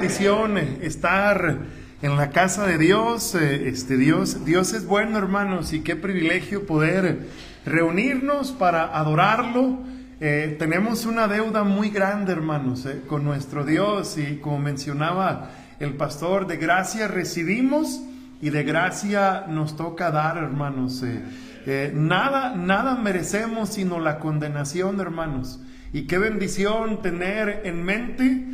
Bendición estar en la casa de Dios. Dios es bueno, hermanos, y qué privilegio poder reunirnos para adorarlo. Tenemos una deuda muy grande, hermanos, con nuestro Dios, y como mencionaba el pastor, de gracia recibimos y de gracia nos toca dar, hermanos. Nada merecemos sino la condenación, hermanos. Y qué bendición tener en mente,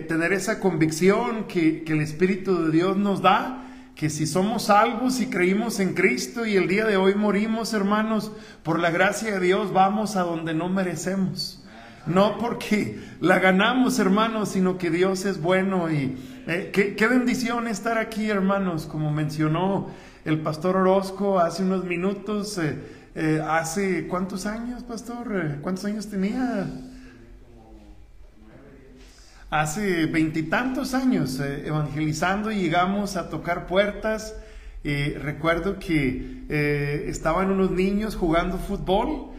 tener esa convicción que el Espíritu de Dios nos da, que si somos salvos y creímos en Cristo y el día de hoy morimos, hermanos, por la gracia de Dios vamos a donde no merecemos. No porque la ganamos, hermanos, sino que Dios es bueno. Y qué bendición estar aquí, hermanos, como mencionó el pastor Orozco hace unos minutos. ¿Hace cuántos años, pastor? ¿Cuántos años tenía? Hace 20 y tantos años evangelizando, y llegamos a tocar puertas. Recuerdo que estaban unos niños jugando fútbol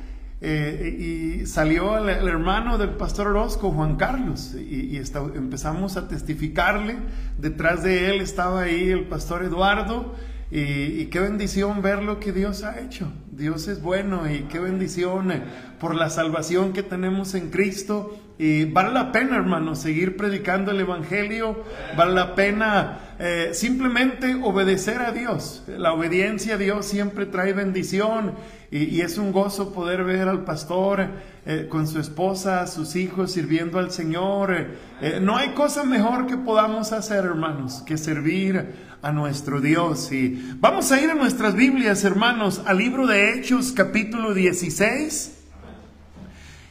y salió el hermano del pastor Orozco, Juan Carlos, y empezamos a testificarle. Detrás de él estaba ahí el pastor Eduardo. Y qué bendición ver lo que Dios ha hecho. Dios es bueno, y qué bendición por la salvación que tenemos en Cristo. Y vale la pena, hermanos, seguir predicando el Evangelio. Vale la pena simplemente obedecer a Dios. La obediencia a Dios siempre trae bendición, y es un gozo poder ver al pastor con su esposa, sus hijos, sirviendo al Señor. No hay cosa mejor que podamos hacer, hermanos, que servir a nuestro Dios. Y vamos a ir a nuestras Biblias, hermanos, al libro de Hechos, capítulo 16.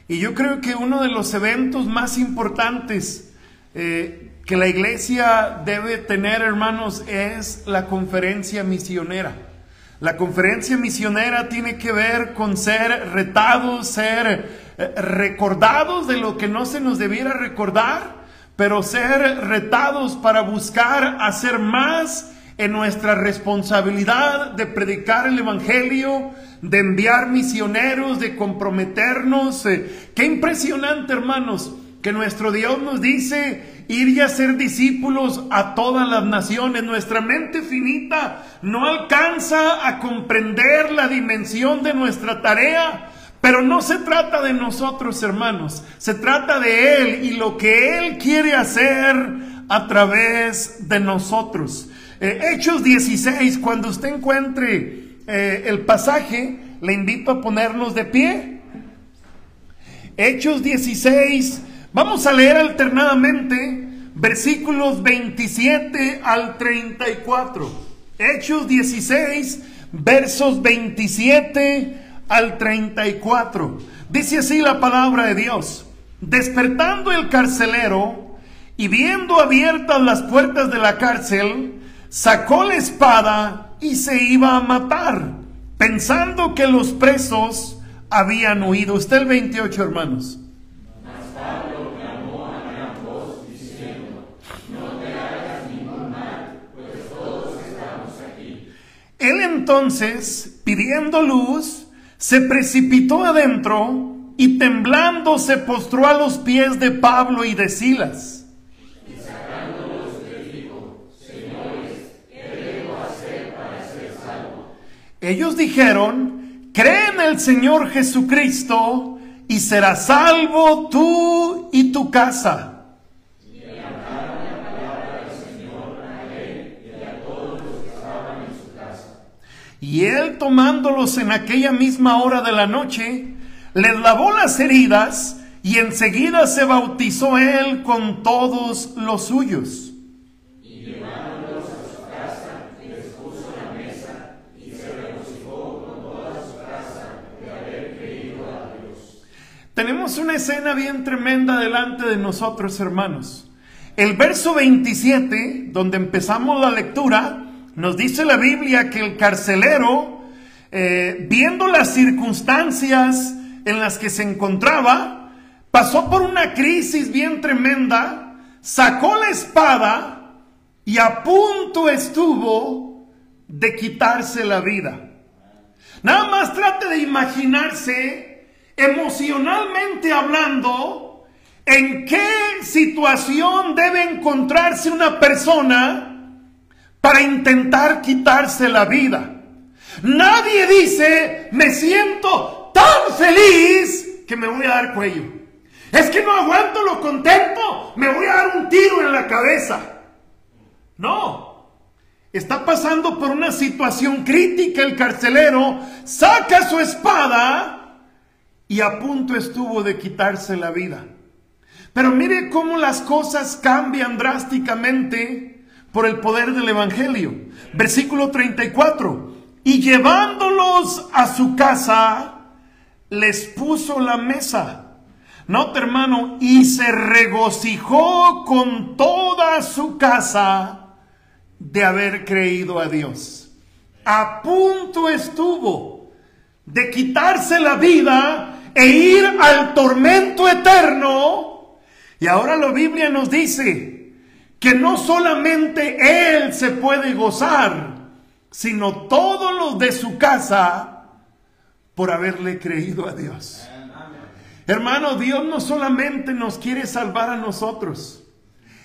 Y yo creo que uno de los eventos más importantes que la iglesia debe tener, hermanos, es la conferencia misionera. La conferencia misionera tiene que ver con ser retados, ser recordados de lo que no se nos debiera recordar, pero ser retados para buscar hacer más en nuestra responsabilidad de predicar el Evangelio, de enviar misioneros, de comprometernos. Qué impresionante, hermanos, que nuestro Dios nos dice ir y hacer discípulos a todas las naciones. Nuestra mente finita no alcanza a comprender la dimensión de nuestra tarea. Pero no se trata de nosotros, hermanos, se trata de Él y lo que Él quiere hacer a través de nosotros. Hechos 16, cuando usted encuentre el pasaje, le invito a ponernos de pie. Hechos 16, vamos a leer alternadamente versículos 27 al 34. Hechos 16, versos 27 al 34. Dice así la palabra de Dios: despertando el carcelero y viendo abiertas las puertas de la cárcel, sacó la espada y se iba a matar, pensando que los presos habían huido. Usted el 28, hermanos. Mas Pablo clamó a gran voz diciendo: no te hagas ningún mal, pues todos estamos aquí. Él entonces, pidiendo luz, se precipitó adentro y temblando se postró a los pies de Pablo y de Silas. Y sacándolos les dijo: Señores, ¿qué debo hacer para ser salvo? Ellos dijeron: cree en el Señor Jesucristo y serás salvo tú y tu casa. Y hablaron la palabra del Señor a él y a todos los que estaban en su casa. Y él, tomándolos en aquella misma hora de la noche, les lavó las heridas, y enseguida se bautizó él con todos los suyos. Y llevándolos a su casa, les puso la mesa, y se regocijó con toda su casa de haber creído a Dios. Tenemos una escena bien tremenda delante de nosotros, hermanos. El verso 27, donde empezamos la lectura, nos dice la Biblia que el carcelero, viendo las circunstancias en las que se encontraba, pasó por una crisis bien tremenda, sacó la espada y a punto estuvo de quitarse la vida. Nada más trate de imaginarse, emocionalmente hablando, ¿En qué situación debe encontrarse una persona para intentar quitarse la vida? Nadie dice, me siento tan feliz que me voy a dar cuello. Es que no aguanto lo contento, me voy a dar un tiro en la cabeza. No, está pasando por una situación crítica el carcelero, saca su espada y a punto estuvo de quitarse la vida. Pero mire cómo las cosas cambian drásticamente por el poder del Evangelio. Versículo 34. Y llevándolos a su casa, les puso la mesa. Nota, hermano, y se regocijó con toda su casa de haber creído a Dios. A punto estuvo de quitarse la vida e ir al tormento eterno. Y ahora la Biblia nos dice que no solamente él se puede gozar, sino todos los de su casa por haberle creído a Dios. Hermano, Dios no solamente nos quiere salvar a nosotros,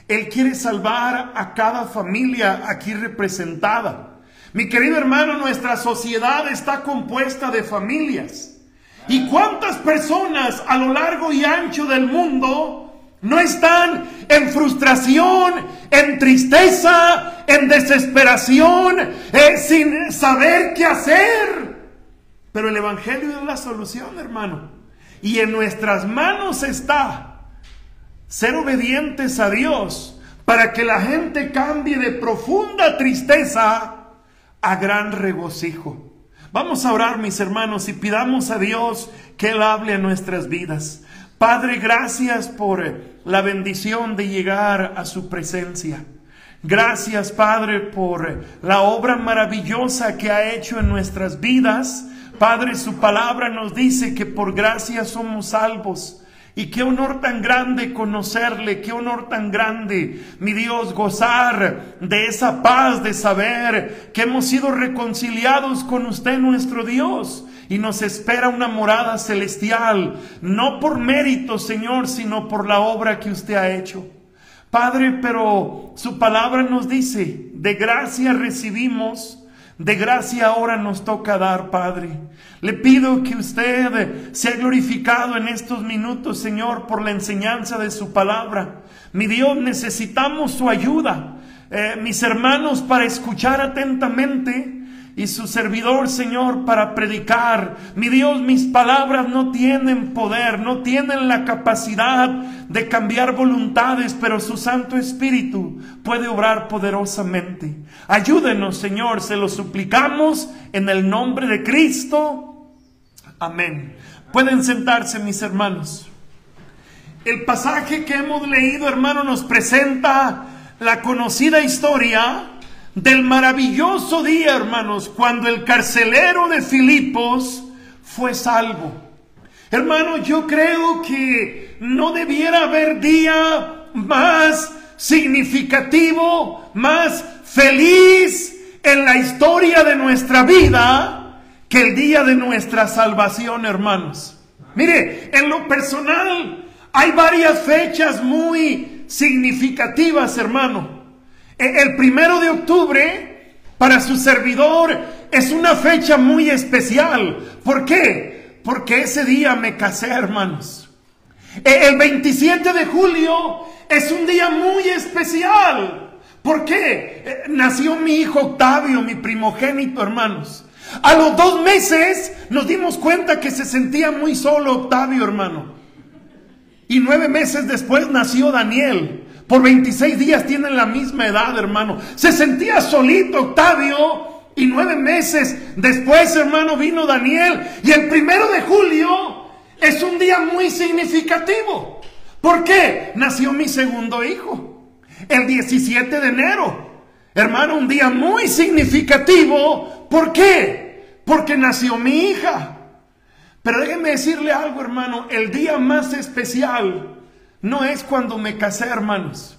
Él quiere salvar a cada familia aquí representada. Mi querido hermano, nuestra sociedad está compuesta de familias. ¿Y cuántas personas a lo largo y ancho del mundo no están en frustración, en tristeza, en desesperación, sin saber qué hacer? Pero el Evangelio es la solución, hermano. Y en nuestras manos está ser obedientes a Dios para que la gente cambie de profunda tristeza a gran regocijo. Vamos a orar, mis hermanos, y pidamos a Dios que Él hable a nuestras vidas. Padre, gracias por la bendición de llegar a su presencia. Gracias, Padre, por la obra maravillosa que ha hecho en nuestras vidas. Padre, su palabra nos dice que por gracia somos salvos. Y qué honor tan grande conocerle, qué honor tan grande, mi Dios, gozar de esa paz de saber que hemos sido reconciliados con usted, nuestro Dios. Y nos espera una morada celestial, no por mérito, Señor, sino por la obra que usted ha hecho. Padre, pero su palabra nos dice, de gracia recibimos, de gracia ahora nos toca dar, Padre. Le pido que usted sea glorificado en estos minutos, Señor, por la enseñanza de su palabra. Mi Dios, necesitamos su ayuda, mis hermanos, para escuchar atentamente, y su servidor, Señor, para predicar. Mi Dios, mis palabras no tienen poder, no tienen la capacidad de cambiar voluntades, pero su Santo Espíritu puede obrar poderosamente. Ayúdenos, Señor, se lo suplicamos en el nombre de Cristo. Amén. Pueden sentarse, mis hermanos. El pasaje que hemos leído, hermano, nos presenta la conocida historia del maravilloso día, hermanos, cuando el carcelero de Filipos fue salvo. Hermano, yo creo que no debiera haber día más significativo, más feliz en la historia de nuestra vida que el día de nuestra salvación, hermanos. Mire, en lo personal hay varias fechas muy significativas, hermano. El 1 de octubre para su servidor es una fecha muy especial. ¿Por qué? Porque ese día me casé, hermanos. El 27 de julio es un día muy especial. ¿Por qué? Nació mi hijo Octavio, mi primogénito, hermanos. A los 2 meses nos dimos cuenta que se sentía muy solo Octavio, hermano. Y 9 meses después nació Daniel. Por 26 días tienen la misma edad, hermano. Se sentía solito Octavio. Y 9 meses después, hermano, vino Daniel. Y el 1 de julio es un día muy significativo. ¿Por qué? Nació mi segundo hijo. El 17 de enero. Hermano, un día muy significativo. ¿Por qué? Porque nació mi hija. Pero déjenme decirle algo, hermano. El día más especial no es cuando me casé, hermanos.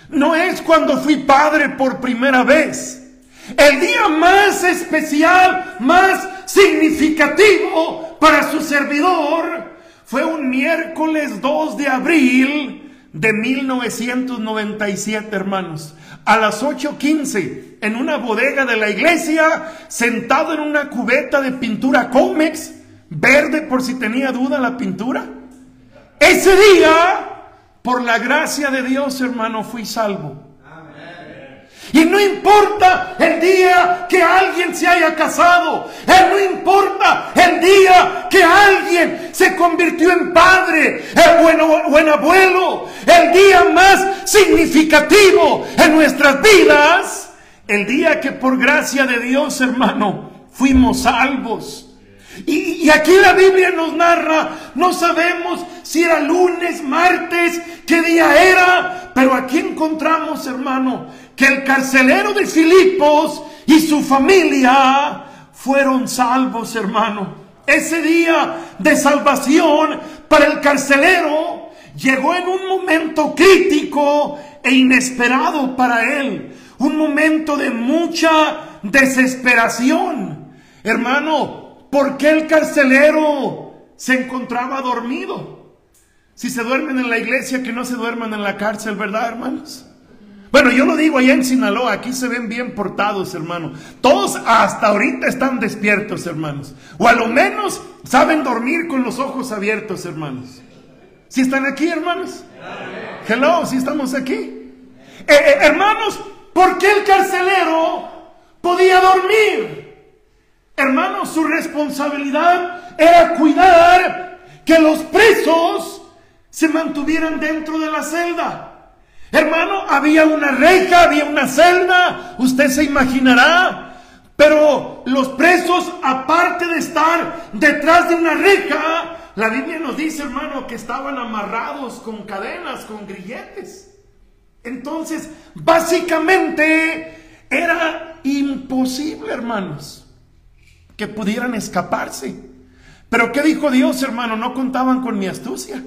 No es cuando fui padre por primera vez. El día más especial, más significativo para su servidor Fue un miércoles 2 de abril de 1997, hermanos. A las 8:15, en una bodega de la iglesia, sentado en una cubeta de pintura Comex, verde por si tenía duda la pintura. Ese día, por la gracia de Dios, hermano, fui salvo. Y no importa el día que alguien se haya casado, no importa el día que alguien se convirtió en padre, buen abuelo, el día más significativo en nuestras vidas, el día que por gracia de Dios, hermano, fuimos salvos. Y aquí la Biblia nos narra, no sabemos si era lunes, martes, qué día era, pero aquí encontramos, hermano, que el carcelero de Filipos y su familia fueron salvos, hermano. Ese día de salvación para el carcelero llegó en un momento crítico e inesperado para él, un momento de mucha desesperación. Hermano, ¿por qué el carcelero se encontraba dormido? Si se duermen en la iglesia, que no se duerman en la cárcel, ¿verdad, hermanos? Bueno, yo lo digo allá en Sinaloa, aquí se ven bien portados, hermano. Todos hasta ahorita están despiertos, hermanos. O a lo menos saben dormir con los ojos abiertos, hermanos. ¿Sí están aquí, hermanos? Hello, ¿sí estamos aquí? Hermanos, ¿por qué el carcelero podía dormir? Hermanos, su responsabilidad era cuidar que los presos se mantuvieran dentro de la celda. Hermano, había una reja, había una celda, usted se imaginará, pero los presos, aparte de estar detrás de una reja, la Biblia nos dice, hermano, que estaban amarrados con cadenas, con grilletes. Entonces, básicamente, era imposible, hermanos, que pudieran escaparse. Pero ¿qué dijo Dios, hermano? No contaban con mi astucia.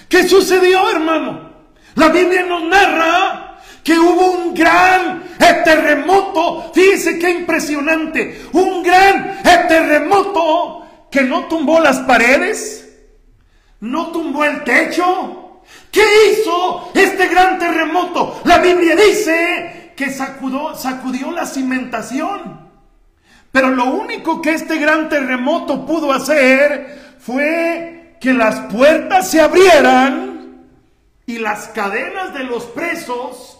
¿Qué sucedió, hermano? La Biblia nos narra que hubo un gran terremoto. Fíjese qué impresionante. Un gran terremoto que no tumbó las paredes, no tumbó el techo. ¿Qué hizo este gran terremoto? La Biblia dice que sacudió la cimentación. Pero lo único que este gran terremoto pudo hacer fue que las puertas se abrieran y las cadenas de los presos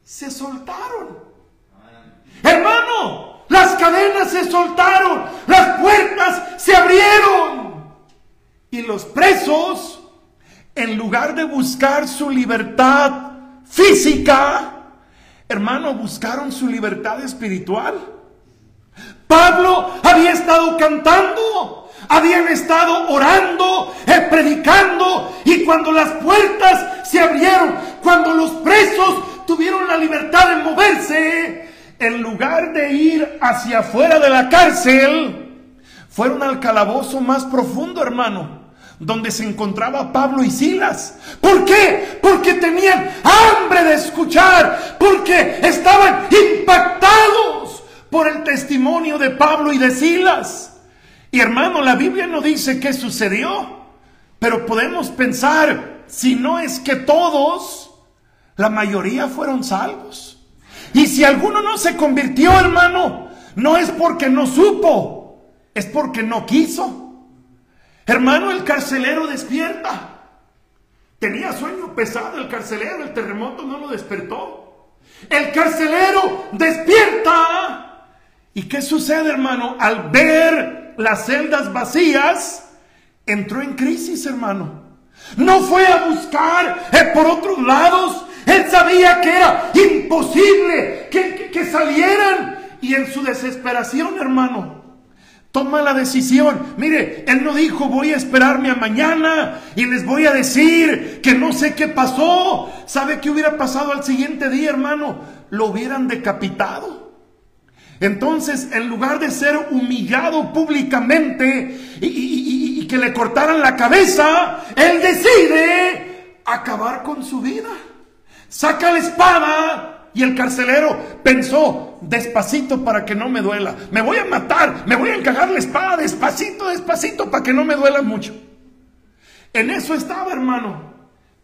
se soltaron. Hermano, las cadenas se soltaron, las puertas se abrieron. Y los presos, en lugar de buscar su libertad física, hermano, buscaron su libertad espiritual. Pablo había estado cantando, habían estado orando, predicando, y cuando las puertas se abrieron, cuando los presos tuvieron la libertad de moverse, en lugar de ir hacia afuera de la cárcel, fueron al calabozo más profundo, hermano, donde se encontraba Pablo y Silas. ¿Por qué? Porque tenían hambre de escuchar, porque estaban impactados por el testimonio de Pablo y de Silas. Y hermano, la Biblia no dice qué sucedió, pero podemos pensar, si no es que todos, la mayoría fueron salvos. Y si alguno no se convirtió, hermano, no es porque no supo, es porque no quiso. Hermano, el carcelero despierta. Tenía sueño pesado el carcelero, el terremoto no lo despertó. El carcelero despierta. ¿Y qué sucede, hermano? Al ver las celdas vacías, entró en crisis, hermano. No fue a buscar por otros lados. Él sabía que era imposible que salieran. Y en su desesperación, hermano, toma la decisión. Mire, él no dijo, voy a esperarme a mañana y les voy a decir que no sé qué pasó. ¿Sabe qué hubiera pasado al siguiente día, hermano? Lo hubieran decapitado. Entonces, en lugar de ser humillado públicamente y que le cortaran la cabeza, él decide acabar con su vida. Saca la espada y el carcelero pensó, despacito para que no me duela. Me voy a matar, me voy a encajar la espada despacito, despacito para que no me duela mucho. En eso estaba, hermano.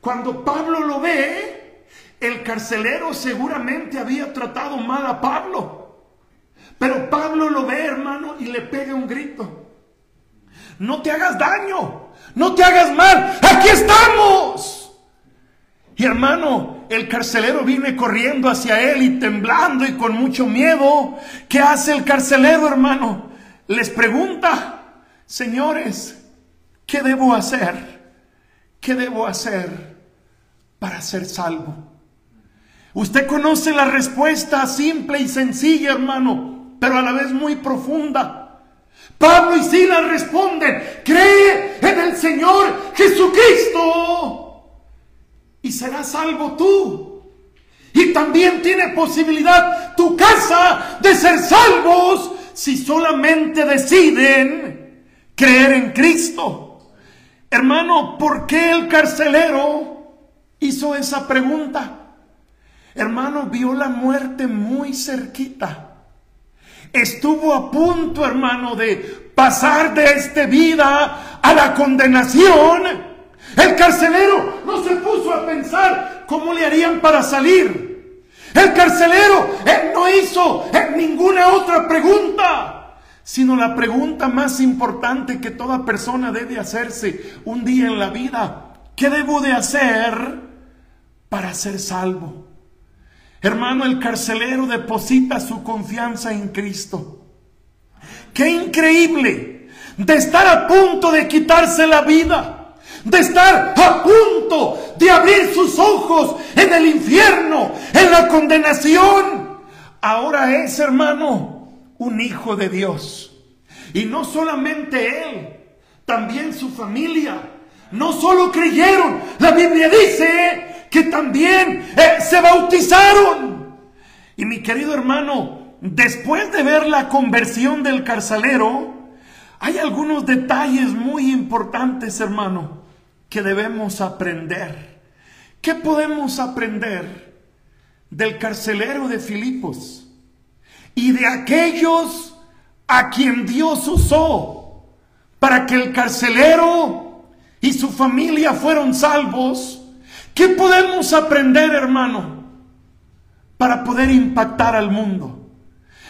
Cuando Pablo lo ve, el carcelero seguramente había tratado mal a Pablo. Pero Pablo lo ve, hermano, y le pega un grito. No te hagas daño, no te hagas mal, aquí estamos. Y hermano, el carcelero viene corriendo hacia él y temblando y con mucho miedo. ¿Qué hace el carcelero, hermano? Les pregunta: señores, ¿qué debo hacer? ¿Qué debo hacer para ser salvo? Usted conoce la respuesta, simple y sencilla, hermano, pero a la vez muy profunda. Pablo y Silas responden: cree en el Señor Jesucristo y serás salvo tú. Y también tiene posibilidad tu casa de ser salvos si solamente deciden creer en Cristo. Hermano, ¿por qué el carcelero hizo esa pregunta? Hermano, vio la muerte muy cerquita. Estuvo a punto, hermano, de pasar de esta vida a la condenación. El carcelero no se puso a pensar cómo le harían para salir. El carcelero no hizo ninguna otra pregunta, sino la pregunta más importante que toda persona debe hacerse un día en la vida: ¿qué debo de hacer para ser salvo? Hermano, el carcelero deposita su confianza en Cristo. ¡Qué increíble! De estar a punto de quitarse la vida, de estar a punto de abrir sus ojos en el infierno, en la condenación, ahora es, hermano, un hijo de Dios. Y no solamente él, también su familia. No solo creyeron, la Biblia dice que también se bautizaron. Y mi querido hermano, después de ver la conversión del carcelero, hay algunos detalles muy importantes, hermano, que debemos aprender. ¿Qué podemos aprender del carcelero de Filipos y de aquellos a quien Dios usó para que el carcelero y su familia fueron salvos? ¿Qué podemos aprender, hermano, para poder impactar al mundo?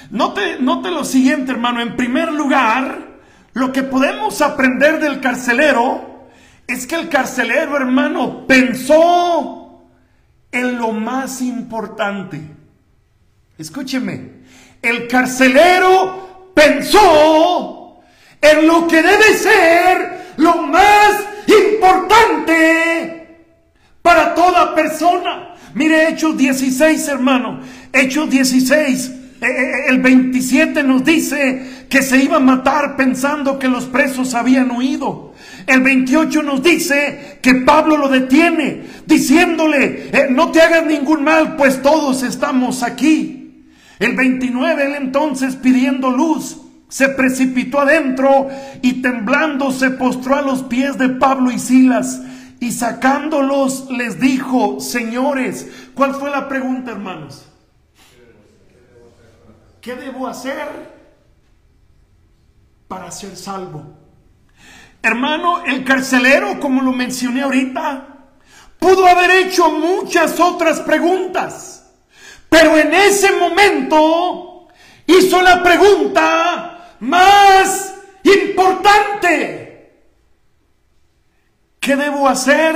Note lo siguiente, hermano. En primer lugar, lo que podemos aprender del carcelero es que el carcelero, hermano, pensó en lo más importante. Escúcheme, el carcelero pensó en lo que debe ser lo más importante para toda persona. Mire Hechos 16, hermano. Hechos 16, el 27 nos dice que se iba a matar pensando que los presos habían huido. El 28 nos dice que Pablo lo detiene, diciéndole: no te hagas ningún mal, pues todos estamos aquí. El 29, él entonces, pidiendo luz, se precipitó adentro y temblando se postró a los pies de Pablo y Silas, y sacándolos les dijo: señores. ¿Cuál fue la pregunta, hermanos? ¿Qué debo hacer para ser salvo? Hermano, el carcelero, como lo mencioné ahorita, pudo haber hecho muchas otras preguntas, pero en ese momento hizo la pregunta más importante: ¿qué debo hacer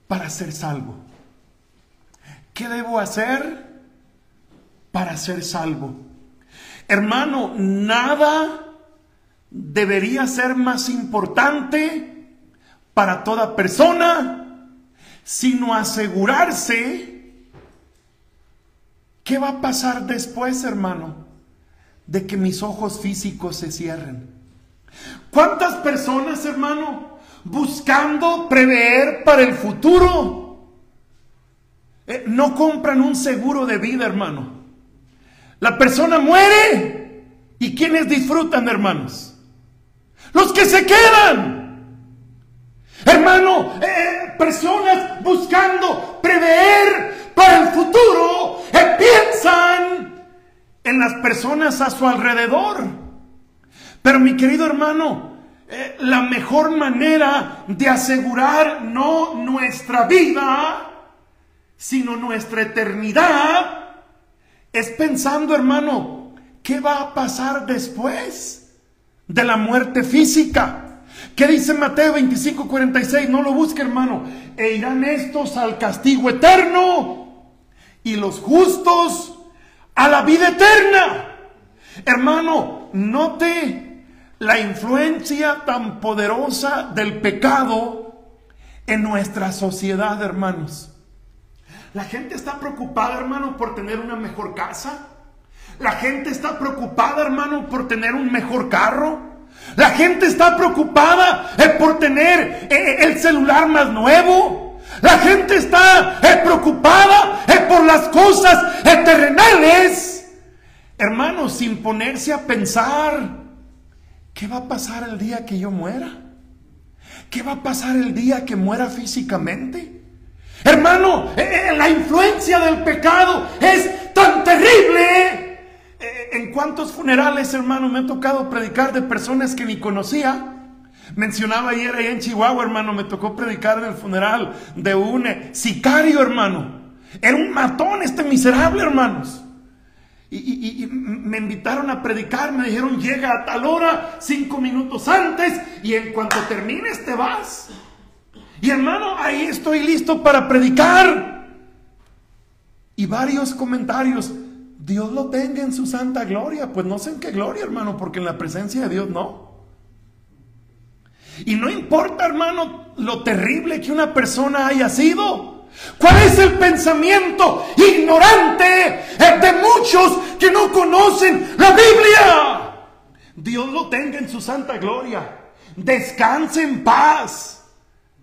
para ser salvo? ¿Qué debo hacer para ser salvo? Hermano, nada debería ser más importante para toda persona, sino asegurarse qué va a pasar después, hermano, de que mis ojos físicos se cierren. ¿Cuántas personas, hermano, buscando prever para el futuro, no compran un seguro de vida, hermano? La persona muere, ¿y quiénes disfrutan, hermanos? Los que se quedan. Hermano, personas buscando prever para el futuro, piensan en las personas a su alrededor. Pero mi querido hermano, la mejor manera de asegurar no nuestra vida, sino nuestra eternidad, es pensando, hermano, ¿qué va a pasar después de la muerte física? ¿Qué dice Mateo 25:46? No lo busque, hermano. E irán estos al castigo eterno y los justos a la vida eterna. Hermano, note la influencia tan poderosa del pecado en nuestra sociedad, hermanos. La gente está preocupada, hermano, por tener una mejor casa. La gente está preocupada, hermano, por tener un mejor carro. La gente está preocupada por tener el celular más nuevo. La gente está preocupada por las cosas terrenales. Hermano, sin ponerse a pensar, ¿qué va a pasar el día que yo muera? ¿Qué va a pasar el día que muera físicamente? Hermano, la influencia del pecado es tan terrible. ¿En cuántos funerales, hermano, me ha tocado predicar de personas que ni conocía? Mencionaba ayer allá en Chihuahua, hermano, me tocó predicar en el funeral de un sicario, hermano. Era un matón este miserable, hermanos. Y me invitaron a predicar, me dijeron, llega a tal hora, 5 minutos antes, y en cuanto termines te vas. Y hermano, ahí estoy listo para predicar. Y varios comentarios, Dios lo tenga en su santa gloria. Pues no sé en qué gloria, hermano, porque en la presencia de Dios no. Y no importa, hermano, lo terrible que una persona haya sido. ¿Cuál es el pensamiento ignorante de muchos que no conocen la Biblia? Dios lo tenga en su santa gloria. Descanse en paz.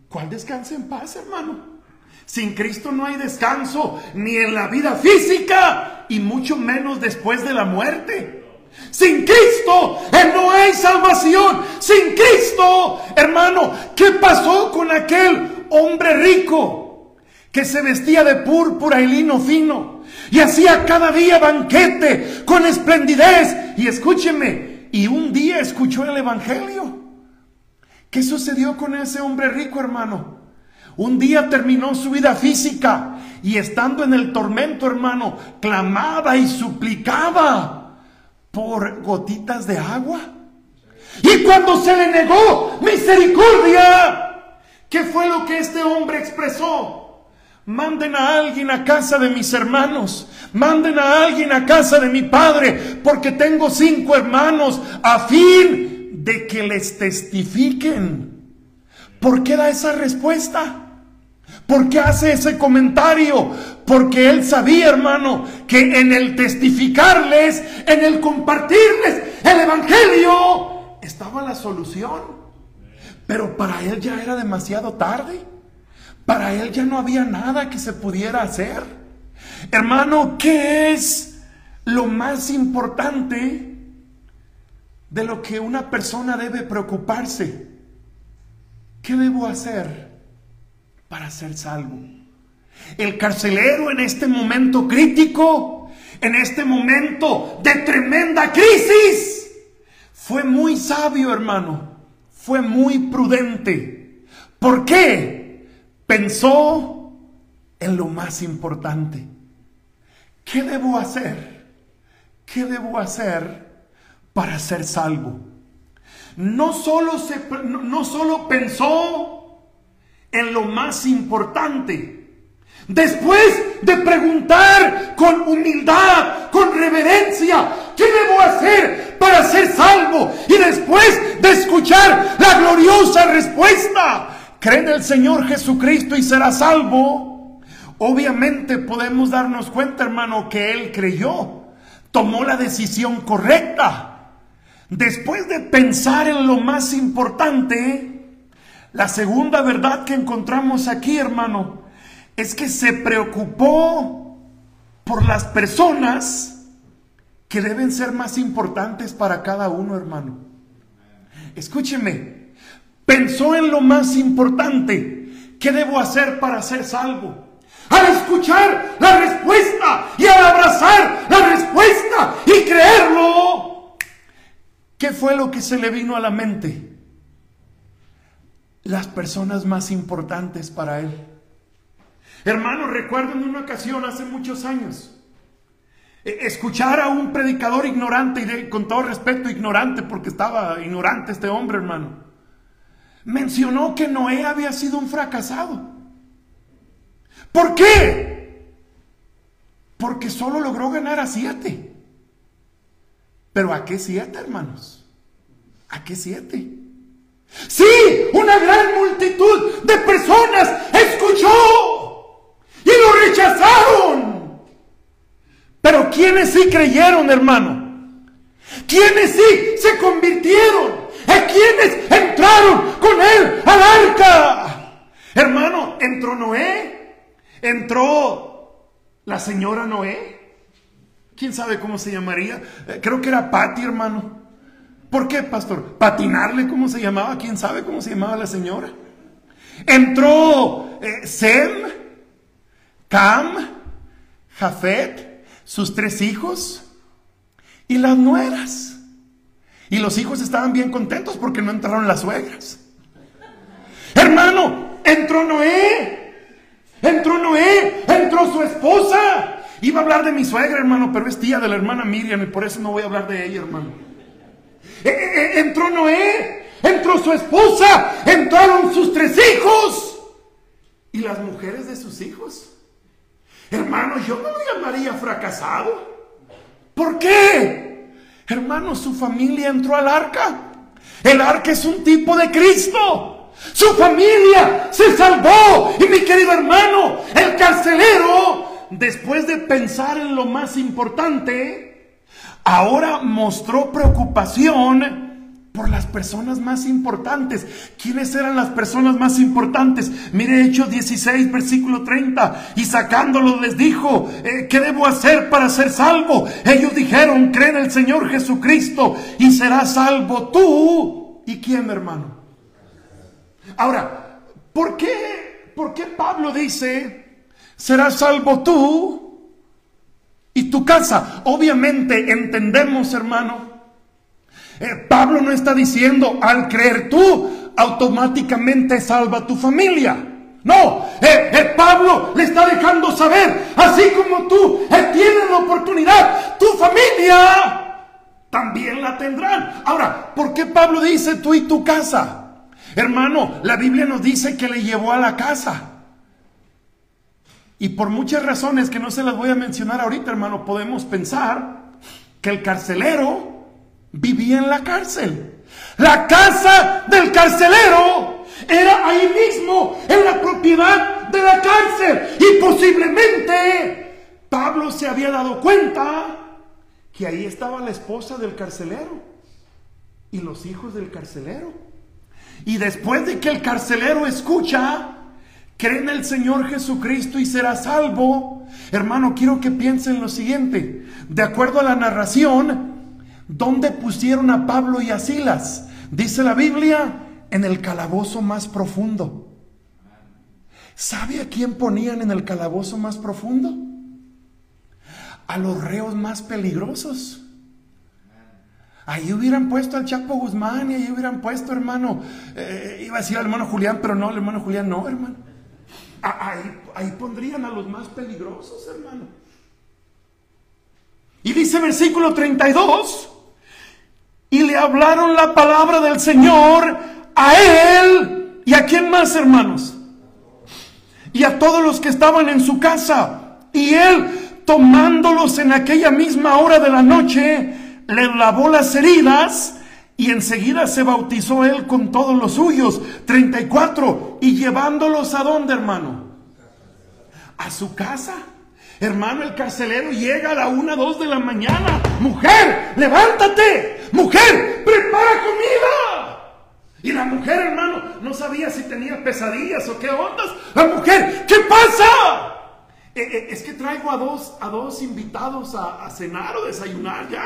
¿Cuál descanse en paz, hermano? Sin Cristo no hay descanso, ni en la vida física, y mucho menos después de la muerte. Sin Cristo no hay salvación. Sin Cristo, hermano, ¿qué pasó con aquel hombre rico que se vestía de púrpura y lino fino y hacía cada día banquete con esplendidez? Y escúcheme, y un día escuchó el evangelio. ¿Qué sucedió con ese hombre rico, hermano? Un día terminó su vida física y estando en el tormento, hermano, clamaba y suplicaba por gotitas de agua. Y cuando se le negó misericordia, ¿qué fue lo que este hombre expresó? Manden a alguien a casa de mis hermanos, manden a alguien a casa de mi padre, porque tengo 5 hermanos, a fin de que les testifiquen. ¿Por qué da esa respuesta? ¿Por qué hace ese comentario? Porque él sabía, hermano, que en el testificarles, en el compartirles el evangelio, estaba la solución. Pero para él ya era demasiado tarde. Para él ya no había nada que se pudiera hacer. Hermano, ¿qué es lo más importante de lo que una persona debe preocuparse? ¿Qué debo hacer para ser salvo? El carcelero en este momento crítico, en este momento de tremenda crisis, fue muy sabio, hermano, fue muy prudente. ¿Por qué? Pensó en lo más importante. ¿Qué debo hacer? ¿Qué debo hacer para ser salvo? No solo pensó en lo más importante. Después de preguntar con humildad, con reverencia, ¿qué debo hacer para ser salvo? Y después de escuchar la gloriosa respuesta, cree en el Señor Jesucristo y será salvo. Obviamente podemos darnos cuenta, hermano, que él creyó, tomó la decisión correcta. Después de pensar en lo más importante, la segunda verdad que encontramos aquí, hermano, es que se preocupó por las personas que deben ser más importantes para cada uno, hermano. Escúcheme, pensó en lo más importante. ¿Qué debo hacer para ser salvo? Al escuchar la respuesta y al abrazar la respuesta y creerlo, ¿qué fue lo que se le vino a la mente? las personas más importantes para él. Hermano, recuerdo en una ocasión hace muchos años, escuchar a un predicador ignorante, y con todo respeto ignorante, porque estaba ignorante este hombre, hermano, mencionó que Noé había sido un fracasado. ¿Por qué? Porque solo logró ganar a 7. ¿Pero a qué 7, hermanos? ¿A qué 7? Sí, una gran multitud de personas escuchó y lo rechazaron. Pero ¿quiénes sí creyeron, hermano? ¿Quiénes sí se convirtieron? ¿A quiénes entraron con él al arca? Hermano, entró Noé, entró la señora Noé. ¿Quién sabe cómo se llamaría? Creo que era Patty, hermano. ¿Por qué, pastor? ¿Patinarle cómo se llamaba? ¿Quién sabe cómo se llamaba la señora? Entró Sem, Cam, Jafet, sus 3 hijos y las nueras. Y los hijos estaban bien contentos porque no entraron las suegras. Hermano, entró Noé, entró su esposa. Iba a hablar de mi suegra, hermano, pero es tía de la hermana Miriam y por eso no voy a hablar de ella, hermano. Entró Noé, entró su esposa, entraron sus 3 hijos y las mujeres de sus hijos. Hermano, yo no lo llamaría fracasado. ¿Por qué? Hermano, su familia entró al arca. El arca es un tipo de Cristo. Su familia se salvó. Y mi querido hermano, el carcelero, después de pensar en lo más importante, ahora mostró preocupación por las personas más importantes. ¿Quiénes eran las personas más importantes? Mire Hechos 16, versículo 30. Y sacándolos les dijo, ¿qué debo hacer para ser salvo? Ellos dijeron, cree en el Señor Jesucristo y serás salvo tú. ¿Y quién, hermano? Ahora, ¿por qué Pablo dice, serás salvo tú y tu casa? Obviamente entendemos, hermano, Pablo no está diciendo, al creer tú, automáticamente salva tu familia. No, Pablo le está dejando saber, así como tú tienes la oportunidad, tu familia también la tendrán. Ahora, ¿por qué Pablo dice tú y tu casa? Hermano, la Biblia nos dice que le llevó a la casa. Y por muchas razones que no se las voy a mencionar ahorita, hermano, podemos pensar que el carcelero vivía en la cárcel. La casa del carcelero era ahí mismo, en la propiedad de la cárcel. Y posiblemente Pablo se había dado cuenta que ahí estaba la esposa del carcelero y los hijos del carcelero. Y después de que el carcelero escucha, cree en el Señor Jesucristo y será salvo. Hermano, quiero que piensen lo siguiente. De acuerdo a la narración, ¿dónde pusieron a Pablo y a Silas? Dice la Biblia, en el calabozo más profundo. ¿Sabe a quién ponían en el calabozo más profundo? A los reos más peligrosos. Ahí hubieran puesto al Chapo Guzmán y ahí hubieran puesto, hermano, iba a decir al hermano Julián, pero no, el hermano Julián no, hermano. Ahí pondrían a los más peligrosos, hermano. Y dice versículo 32, y le hablaron la palabra del Señor a él y a quién más, hermanos, y a todos los que estaban en su casa. Y él, tomándolos en aquella misma hora de la noche, le lavó las heridas y enseguida se bautizó él con todos los suyos. 34, y llevándolos ¿a dónde, hermano? A su casa. Hermano, el carcelero llega a la 1, 2 de la mañana. Mujer, levántate. Mujer, prepara comida. Y la mujer, hermano, no sabía si tenía pesadillas o qué ondas. La mujer, ¿qué pasa? Es que traigo a dos invitados a cenar o desayunar ya.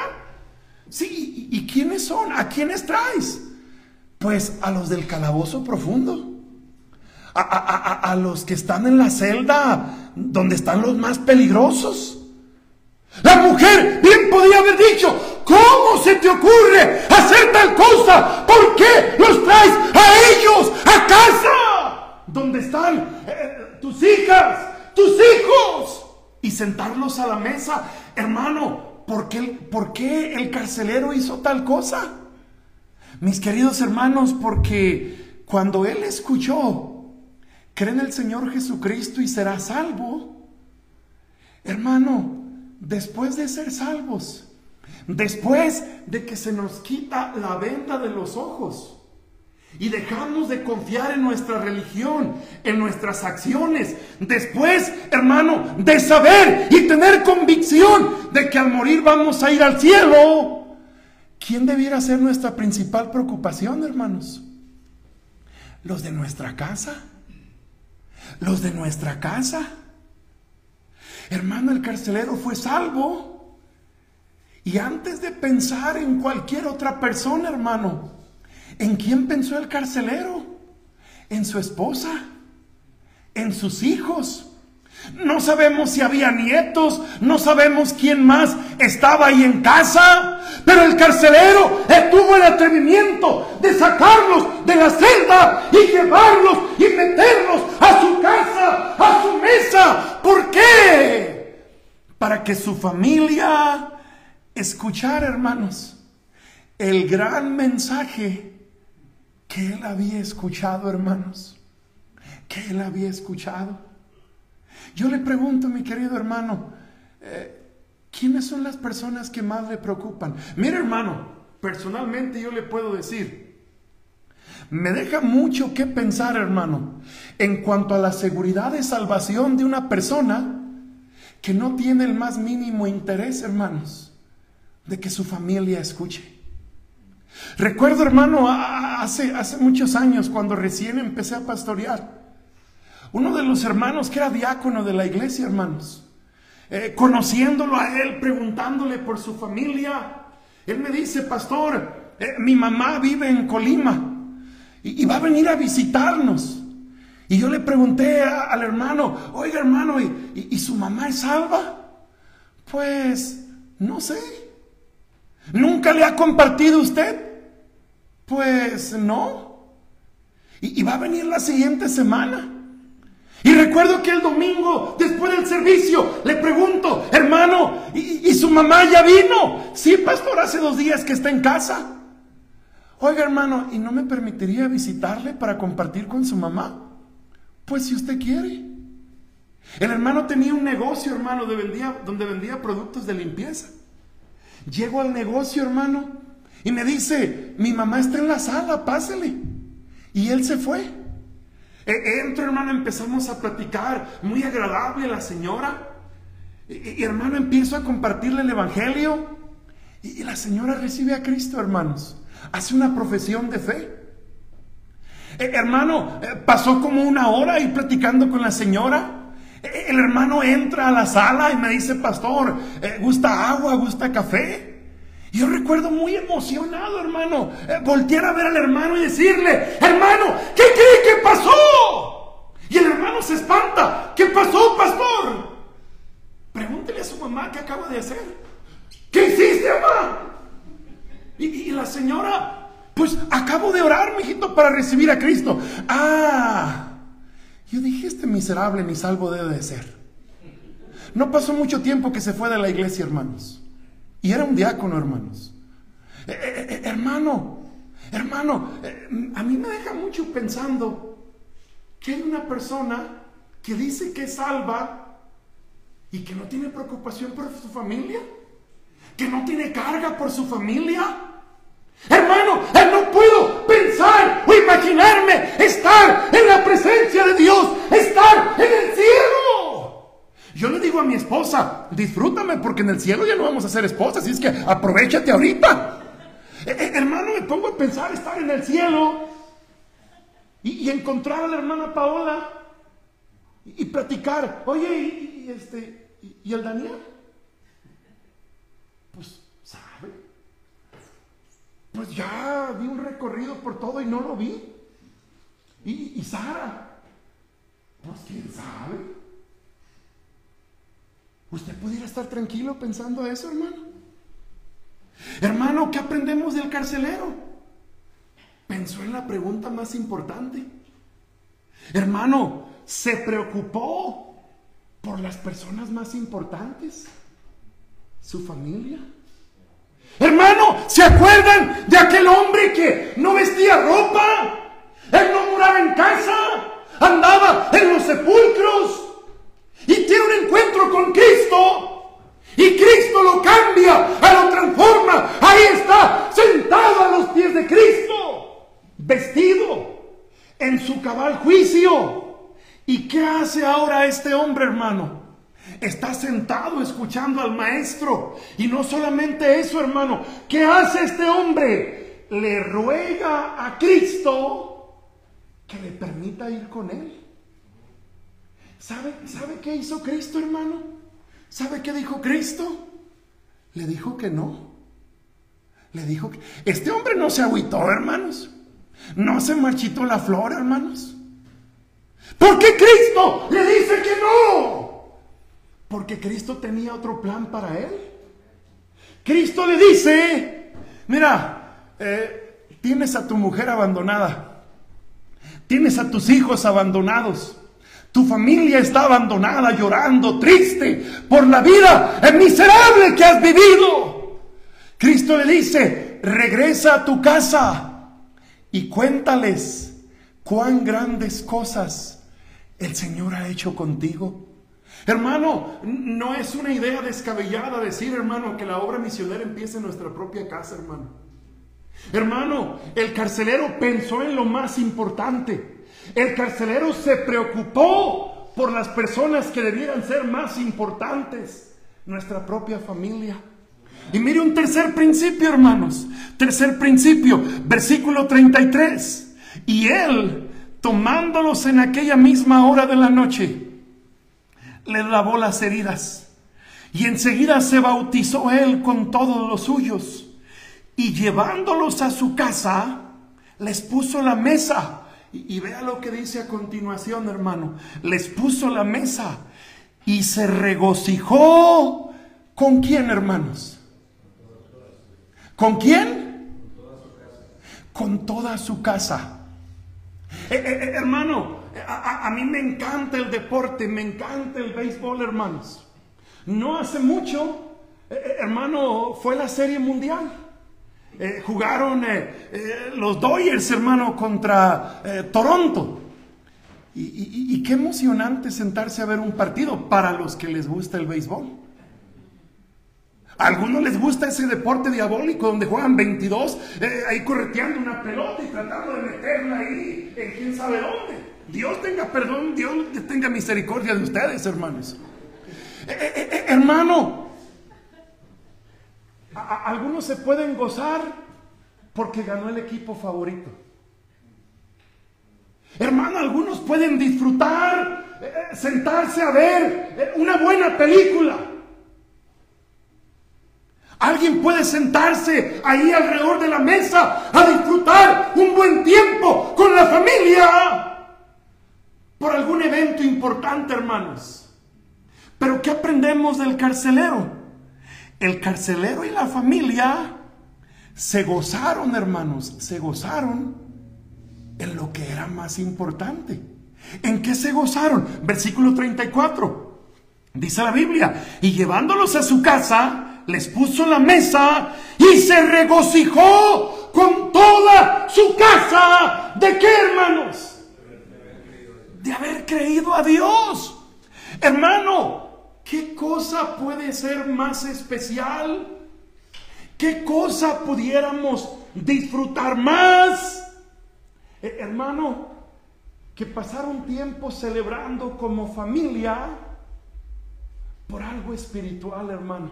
Sí, ¿y quiénes son? ¿A quiénes traes? Pues a los del calabozo profundo. A los que están en la celda donde están los más peligrosos. La mujer bien podía haber dicho, ¿cómo se te ocurre hacer tal cosa? ¿Por qué los traes a ellos a casa? ¿Dónde están tus hijas, tus hijos? Y sentarlos a la mesa. Hermano, ¿por qué el carcelero hizo tal cosa? Mis queridos hermanos, porque cuando él escuchó, cree en el Señor Jesucristo y será salvo. Hermano, después de ser salvos, después de que se nos quita la venda de los ojos y dejamos de confiar en nuestra religión, en nuestras acciones, después, hermano, de saber y tener convicción de que al morir vamos a ir al cielo, ¿quién debiera ser nuestra principal preocupación, hermanos? Los de nuestra casa. Los de nuestra casa. Hermano, el carcelero fue salvo. Y antes de pensar en cualquier otra persona, hermano, ¿en quién pensó el carcelero? En su esposa, en sus hijos. No sabemos si había nietos, no sabemos quién más estaba ahí en casa, pero el carcelero tuvo el atrevimiento de sacarlos de la celda y llevarlos y meterlos a su casa, a su mesa. ¿Por qué? Para que su familia escuchara, hermanos, el gran mensaje que él había escuchado, hermanos, que él había escuchado. Yo le pregunto, mi querido hermano, ¿quiénes son las personas que más le preocupan? Mire, hermano, personalmente yo le puedo decir, me deja mucho que pensar, hermano, en cuanto a la seguridad de salvación de una persona que no tiene el más mínimo interés, hermanos, de que su familia escuche. Recuerdo, hermano, hace muchos años, cuando recién empecé a pastorear, uno de los hermanos que era diácono de la iglesia, hermanos, conociéndolo a él, preguntándole por su familia, él me dice: pastor, mi mamá vive en Colima y va a venir a visitarnos. Y yo le pregunté al hermano: oiga, hermano, ¿y su mamá es salva? Pues no sé. ¿Nunca le ha compartido usted? Pues no. Y va a venir la siguiente semana. Y recuerdo que el domingo, después del servicio, le pregunto: hermano, ¿y su mamá ya vino? Sí, pastor, hace 2 días que está en casa. Oiga, hermano, ¿y no me permitiría visitarle para compartir con su mamá? Pues si usted quiere. El hermano tenía un negocio, hermano, donde vendía productos de limpieza. Llego al negocio, hermano, y me dice: mi mamá está en la sala, pásele. Y él se fue. Entro, hermano, empezamos a platicar, muy agradable la señora. Y hermano, empiezo a compartirle el evangelio. Y la señora recibe a Cristo, hermanos. Hace una profesión de fe. Hermano, pasó como 1 hora ahí platicando con la señora. El hermano entra a la sala y me dice: pastor, ¿gusta agua, gusta café? Y yo recuerdo muy emocionado, hermano, voltear a ver al hermano y decirle: hermano, ¿qué cree que pasó? Y el hermano se espanta: ¿qué pasó, pastor? Pregúntele a su mamá qué acaba de hacer. ¿Qué hiciste, mamá? Y la señora: pues acabo de orar, mijito, para recibir a Cristo. Yo dije: este miserable ni salvo debe de ser. No pasó mucho tiempo que se fue de la iglesia, hermanos. Y era un diácono, hermanos. Hermano, a mí me deja mucho pensando que hay una persona que dice que es salva y que no tiene preocupación por su familia, que no tiene carga por su familia. Hermano, no puedo pensar o imaginarme estar en la presencia de Dios, estar en el cielo. Yo le digo a mi esposa: disfrútame, porque en el cielo ya no vamos a ser esposas, así es que aprovechate ahorita. Hermano, me pongo a pensar estar en el cielo y encontrar a la hermana Paola y platicar: oye, ¿y el Daniel? Pues, ¿sabe? Pues ya di un recorrido por todo y no lo vi. ¿Y Sara? Pues quién sabe. ¿Usted pudiera estar tranquilo pensando eso, hermano? Hermano, ¿qué aprendemos del carcelero? Pensó en la pregunta más importante. Hermano, se preocupó por las personas más importantes, su familia. Hermano, ¿se acuerdan de aquel hombre que no vestía ropa? Él no moraba en casa, andaba en los sepulcros y tiene un encuentro con Cristo. Y Cristo lo cambia, lo transforma. Ahí está, sentado a los pies de Cristo, vestido en su cabal juicio. ¿Y qué hace ahora este hombre, hermano? Está sentado escuchando al maestro. Y no solamente eso, hermano. ¿Qué hace este hombre? Le ruega a Cristo que le permita ir con él. ¿Sabe qué hizo Cristo, hermano? ¿Sabe qué dijo Cristo? Le dijo que no. Le dijo que... Este hombre no se agüitó, hermanos. No se marchitó la flor, hermanos. ¿Por qué Cristo le dice que no? Porque Cristo tenía otro plan para él. Cristo le dice: mira, tienes a tu mujer abandonada, tienes a tus hijos abandonados, tu familia está abandonada, llorando, triste por la vida miserable que has vivido. Cristo le dice: regresa a tu casa y cuéntales cuán grandes cosas el Señor ha hecho contigo. Hermano, no es una idea descabellada decir, hermano, que la obra misionera empiece en nuestra propia casa, hermano. Hermano, el carcelero pensó en lo más importante. El carcelero se preocupó por las personas que debieran ser más importantes, nuestra propia familia. Y mire un tercer principio, hermanos. Tercer principio, versículo 33. Y él, tomándolos en aquella misma hora de la noche, les lavó las heridas, y enseguida se bautizó él con todos los suyos, y llevándolos a su casa, les puso la mesa. Y vea lo que dice a continuación, hermano. Les puso la mesa y se regocijó. ¿Con quién, hermanos? ¿Con quién? Con toda su casa. Hermano, a mí me encanta el deporte, me encanta el béisbol, hermanos. No hace mucho, hermano, fue la Serie Mundial. Jugaron los Dodgers, hermano, contra Toronto. Y qué emocionante sentarse a ver un partido para los que les gusta el béisbol. A algunos les gusta ese deporte diabólico donde juegan 22 ahí correteando una pelota y tratando de meterla ahí en quién sabe dónde. Dios tenga perdón, Dios tenga misericordia de ustedes, hermanos. Hermano, algunos se pueden gozar porque ganó el equipo favorito. Hermano, algunos pueden disfrutar, sentarse a ver una buena película. Alguien puede sentarse ahí alrededor de la mesa a disfrutar un buen tiempo con la familia por algún evento importante, hermanos. Pero ¿qué aprendemos del carcelero? El carcelero y la familia se gozaron, hermanos, se gozaron en lo que era más importante. ¿En qué se gozaron? Versículo 34. Dice la Biblia: y llevándolos a su casa, les puso la mesa y se regocijó con toda su casa. ¿De qué, hermanos? De haber creído a Dios. Hermano, ¿qué cosa puede ser más especial? ¿Qué cosa pudiéramos disfrutar más? Hermano, que pasar un tiempo celebrando como familia por algo espiritual, hermano.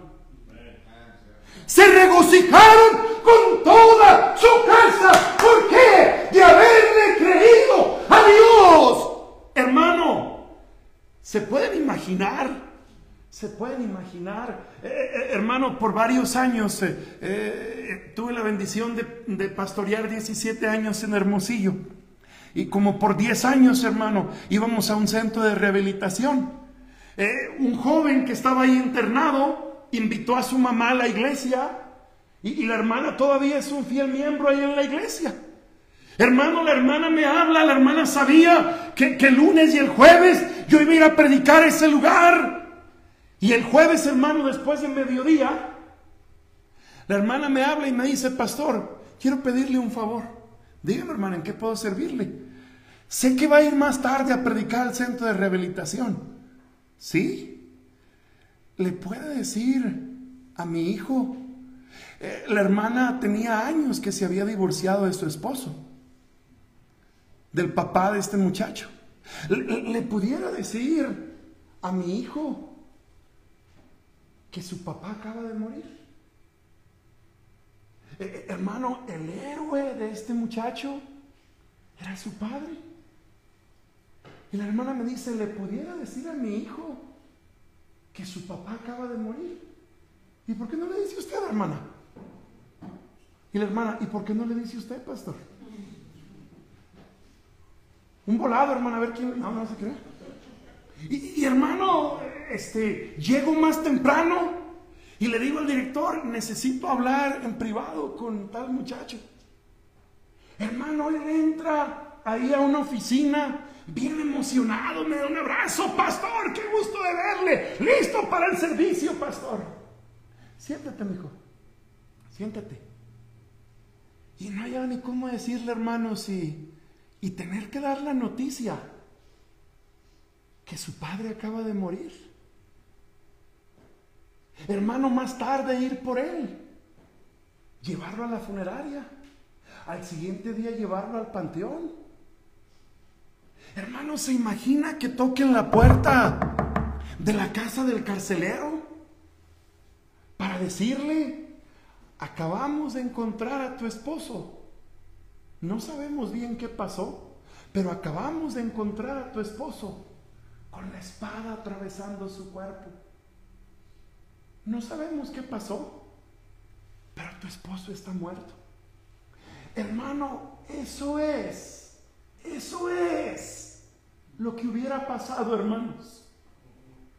Se regocijaron con toda su casa. ¿Por qué? De haberle creído a Dios. Hermano, ¿se pueden imaginar? Hermano, por varios años tuve la bendición de pastorear 17 años en Hermosillo. Y como por 10 años, hermano, íbamos a un centro de rehabilitación. Un joven que estaba ahí internado invitó a su mamá a la iglesia Y la hermana todavía es un fiel miembro ahí en la iglesia. Hermano, la hermana me habla, la hermana sabía que el lunes y el jueves yo iba a ir a predicar a ese lugar. Y el jueves, hermano, después de mediodía, la hermana me habla y me dice: pastor, quiero pedirle un favor. Dígame, hermana, ¿en qué puedo servirle? Sé que va a ir más tarde a predicar al centro de rehabilitación. ¿Sí? ¿Le puede decir a mi hijo? La hermana tenía años que se había divorciado de su esposo, del papá de este muchacho. ¿Le pudiera decir a mi hijo que su papá acaba de morir? Hermano, el héroe de este muchacho era su padre. Y la hermana me dice: ¿le pudiera decir a mi hijo que su papá acaba de morir? ¿Y por qué no le dice usted, hermana? Y la hermana: ¿y por qué no le dice usted, pastor? Un volado, hermana, a ver quién. No se cree. Y hermano, llego más temprano y le digo al director: necesito hablar en privado con tal muchacho. Hermano, él entra ahí a una oficina bien emocionado, me da un abrazo: pastor, qué gusto de verle, listo para el servicio, pastor. Siéntate, mijo, siéntate. Y no hay ni cómo decirle, hermanos, y tener que dar la noticia que su padre acaba de morir. Hermano, más tarde ir por él, llevarlo a la funeraria, al siguiente día llevarlo al panteón. Hermano, ¿se imagina que toquen la puerta de la casa del carcelero para decirle: acabamos de encontrar a tu esposo? No sabemos bien qué pasó, pero acabamos de encontrar a tu esposo con la espada atravesando su cuerpo. No sabemos qué pasó, pero tu esposo está muerto. Hermano, eso es lo que hubiera pasado, hermanos,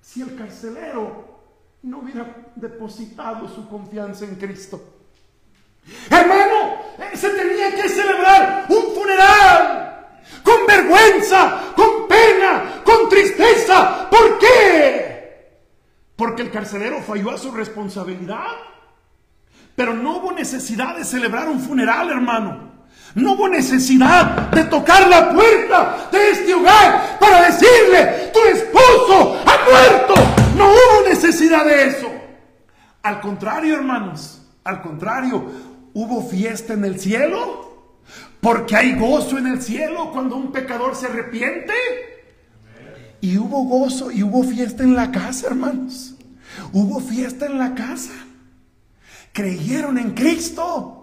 si el carcelero no hubiera depositado su confianza en Cristo. Hermano, se tenía que celebrar un funeral con vergüenza, con pena, con tristeza. ¿Por qué? Porque el carcelero falló a su responsabilidad. Pero no hubo necesidad de celebrar un funeral, hermano. No hubo necesidad de tocar la puerta de este hogar para decirle: tu esposo ha muerto. No hubo necesidad de eso. Al contrario, hermanos, al contrario, hubo fiesta en el cielo, porque hay gozo en el cielo cuando un pecador se arrepiente. Y hubo gozo y hubo fiesta en la casa, hermanos. Hubo fiesta en la casa. Creyeron en Cristo.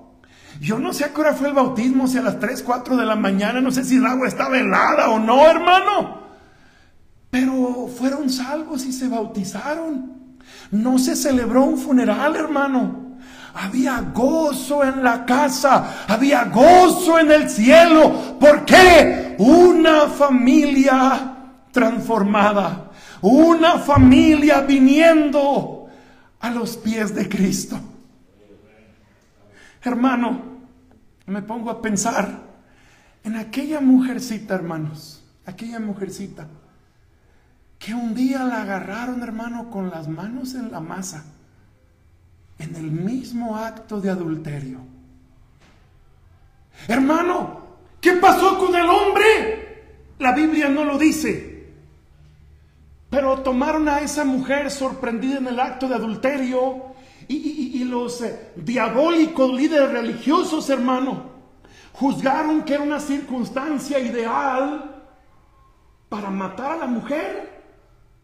Yo no sé a qué hora fue el bautismo, si a las 3, 4 de la mañana, no sé si el agua estaba helada o no, hermano. Pero fueron salvos y se bautizaron. No se celebró un funeral, hermano. Había gozo en la casa, había gozo en el cielo. ¿Por qué? Una familia transformada, una familia viniendo a los pies de Cristo. Hermano, me pongo a pensar en aquella mujercita, hermanos, aquella mujercita que un día la agarraron, hermano, con las manos en la masa, en el mismo acto de adulterio. Hermano, ¿qué pasó con el hombre? La Biblia no lo dice, pero tomaron a esa mujer sorprendida en el acto de adulterio. Y los diabólicos líderes religiosos, hermano, juzgaron que era una circunstancia ideal para matar a la mujer,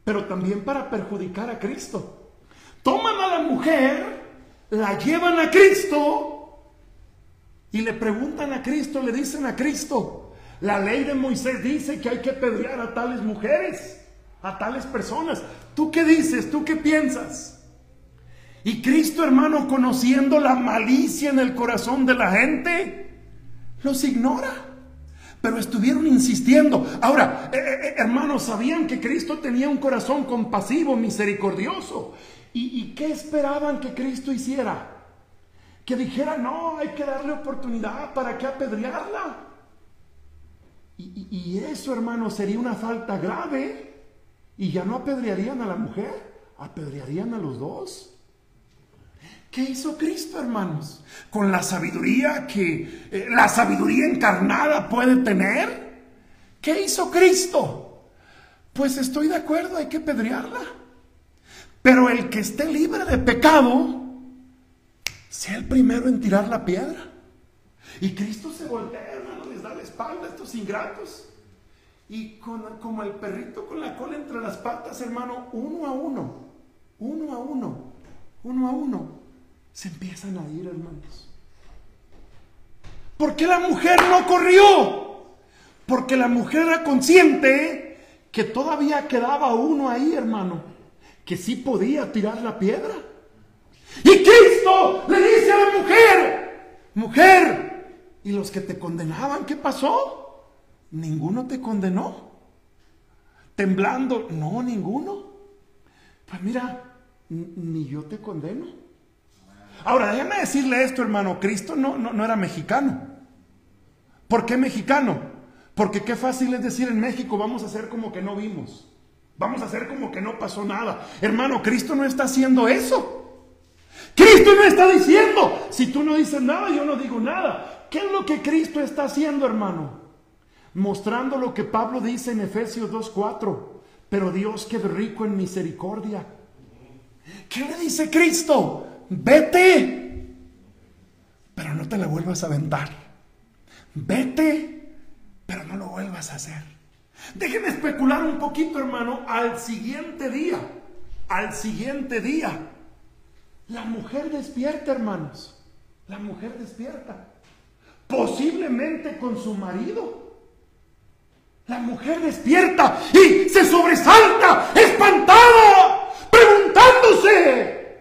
pero también para perjudicar a Cristo. Toman a la mujer, la llevan a Cristo y le preguntan a Cristo, le dicen a Cristo: la ley de Moisés dice que hay que apedrear a tales mujeres, a tales personas. ¿Tú qué dices? ¿Tú qué piensas? Y Cristo, hermano, conociendo la malicia en el corazón de la gente, los ignora. Pero estuvieron insistiendo. Ahora, hermanos, sabían que Cristo tenía un corazón compasivo, misericordioso. ¿Y qué esperaban que Cristo hiciera? que dijera, no, hay que darle oportunidad, ¿para qué apedrearla? Y eso, hermano, sería una falta grave. Y ya no apedrearían a la mujer, apedrearían a los dos. ¿Qué hizo Cristo, hermanos? Con la sabiduría que la sabiduría encarnada puede tener. ¿Qué hizo Cristo? Pues estoy de acuerdo, hay que apedrearla. Pero el que esté libre de pecado, sea el primero en tirar la piedra. Y Cristo se voltea, hermano, les da la espalda a estos ingratos. Y como el perrito con la cola entre las patas, hermano, uno a uno, se empiezan a ir, hermanos. ¿Por qué la mujer no corrió? Porque la mujer era consciente que todavía quedaba uno ahí, hermano, que sí podía tirar la piedra. Y Cristo le dice a la mujer, mujer, ¿y los que te condenaban qué pasó? ¿Ninguno te condenó? Temblando, no, ninguno. Pues mira, ni yo te condeno. Ahora, déjame decirle esto, hermano. Cristo no era mexicano. ¿Por qué mexicano? Porque qué fácil es decir en México, vamos a hacer como que no vimos. Vamos a hacer como que no pasó nada. Hermano, Cristo no está haciendo eso. Cristo no está diciendo, si tú no dices nada, yo no digo nada. ¿Qué es lo que Cristo está haciendo, hermano? Mostrando lo que Pablo dice en Efesios 2:4. Pero Dios que es rico en misericordia. ¿Qué le dice Cristo? Vete, pero no te la vuelvas a aventar. Vete, pero no lo vuelvas a hacer. Déjenme especular un poquito, hermano. Al siguiente día, la mujer despierta, hermanos. La mujer despierta. Posiblemente con su marido. La mujer despierta y se sobresalta, espantada, preguntándose,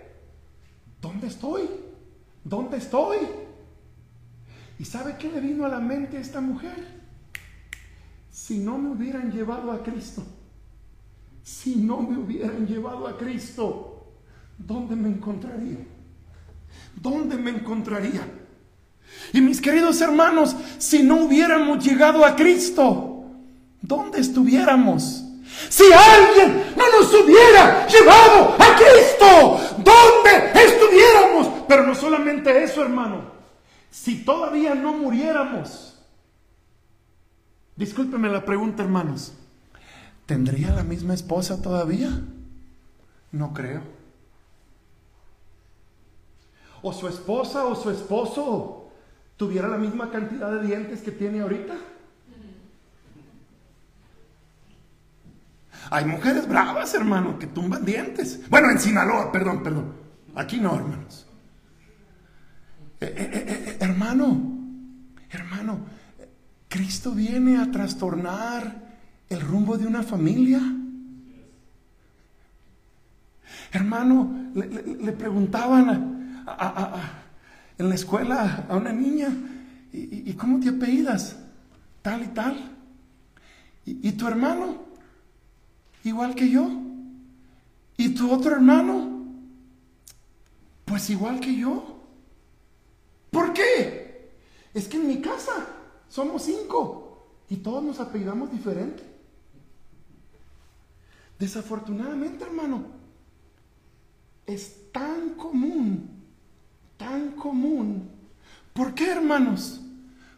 ¿dónde estoy? ¿Dónde estoy? ¿Y sabe qué le vino a la mente a esta mujer? Si no me hubieran llevado a Cristo, ¿dónde me encontraría? ¿Dónde me encontraría? Y mis queridos hermanos, si no hubiéramos llegado a Cristo, ¿dónde estuviéramos? Si alguien no nos hubiera llevado a Cristo, ¿dónde estuviéramos? Pero no solamente eso, hermano. Si todavía no muriéramos, discúlpenme la pregunta, hermanos, ¿tendría la misma esposa todavía? No creo. O su esposa o su esposo tuviera la misma cantidad de dientes que tiene ahorita. Hay mujeres bravas, hermano, que tumban dientes. Bueno, en Sinaloa, perdón. Aquí no, hermanos. Hermano, Cristo viene a trastornar el rumbo de una familia. Hermano, le preguntaban en la escuela a una niña, ¿y cómo te apellidas? Tal y tal. ¿Y tu hermano? Igual que yo. ¿Y tu otro hermano? Pues igual que yo. ¿Por qué? Es que en mi casa somos 5 y todos nos apellidamos diferente. Desafortunadamente, hermano, es tan común. ¿Por qué, hermanos?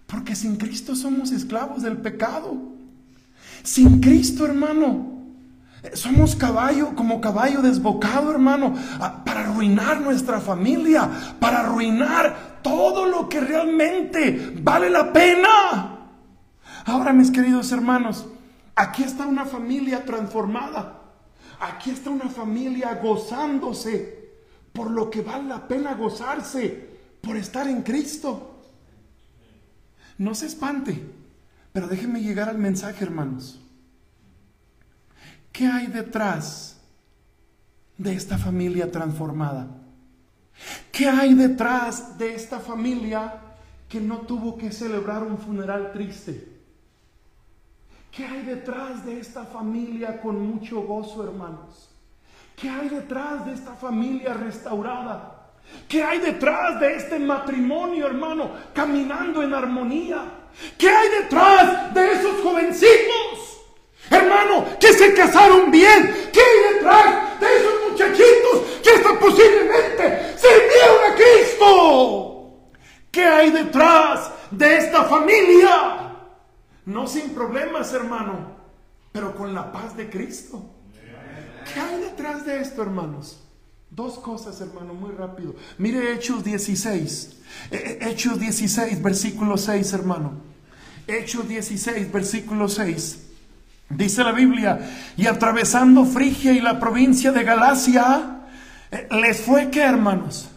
Porque sin Cristo somos esclavos del pecado. Sin Cristo, hermano, somos como caballo desbocado, hermano, para arruinar nuestra familia, para arruinar todo lo que realmente vale la pena. Ahora, mis queridos hermanos, aquí está una familia transformada. Aquí está una familia gozándose por lo que vale la pena gozarse, por estar en Cristo. No se espante, pero déjenme llegar al mensaje, hermanos. ¿Qué hay detrás de esta familia transformada? ¿Qué hay detrás de esta familia que no tuvo que celebrar un funeral triste? ¿Qué hay detrás de esta familia con mucho gozo, hermanos? ¿Qué hay detrás de esta familia restaurada? ¿Qué hay detrás de este matrimonio, hermano, caminando en armonía? ¿Qué hay detrás de esos jovencitos, hermano, que se casaron bien? ¿Qué hay detrás de esos muchachitos que hasta posiblemente sirvieron a Cristo? ¿Qué hay detrás de esta familia? No sin problemas, hermano, pero con la paz de Cristo. ¿Qué hay detrás de esto, hermanos? Dos cosas, hermano, muy rápido. Mire Hechos 16. Hechos 16, versículo 6, hermano. Hechos 16, versículo 6. Dice la Biblia: y atravesando Frigia y la provincia de Galacia, les fue, ¿qué, hermanos?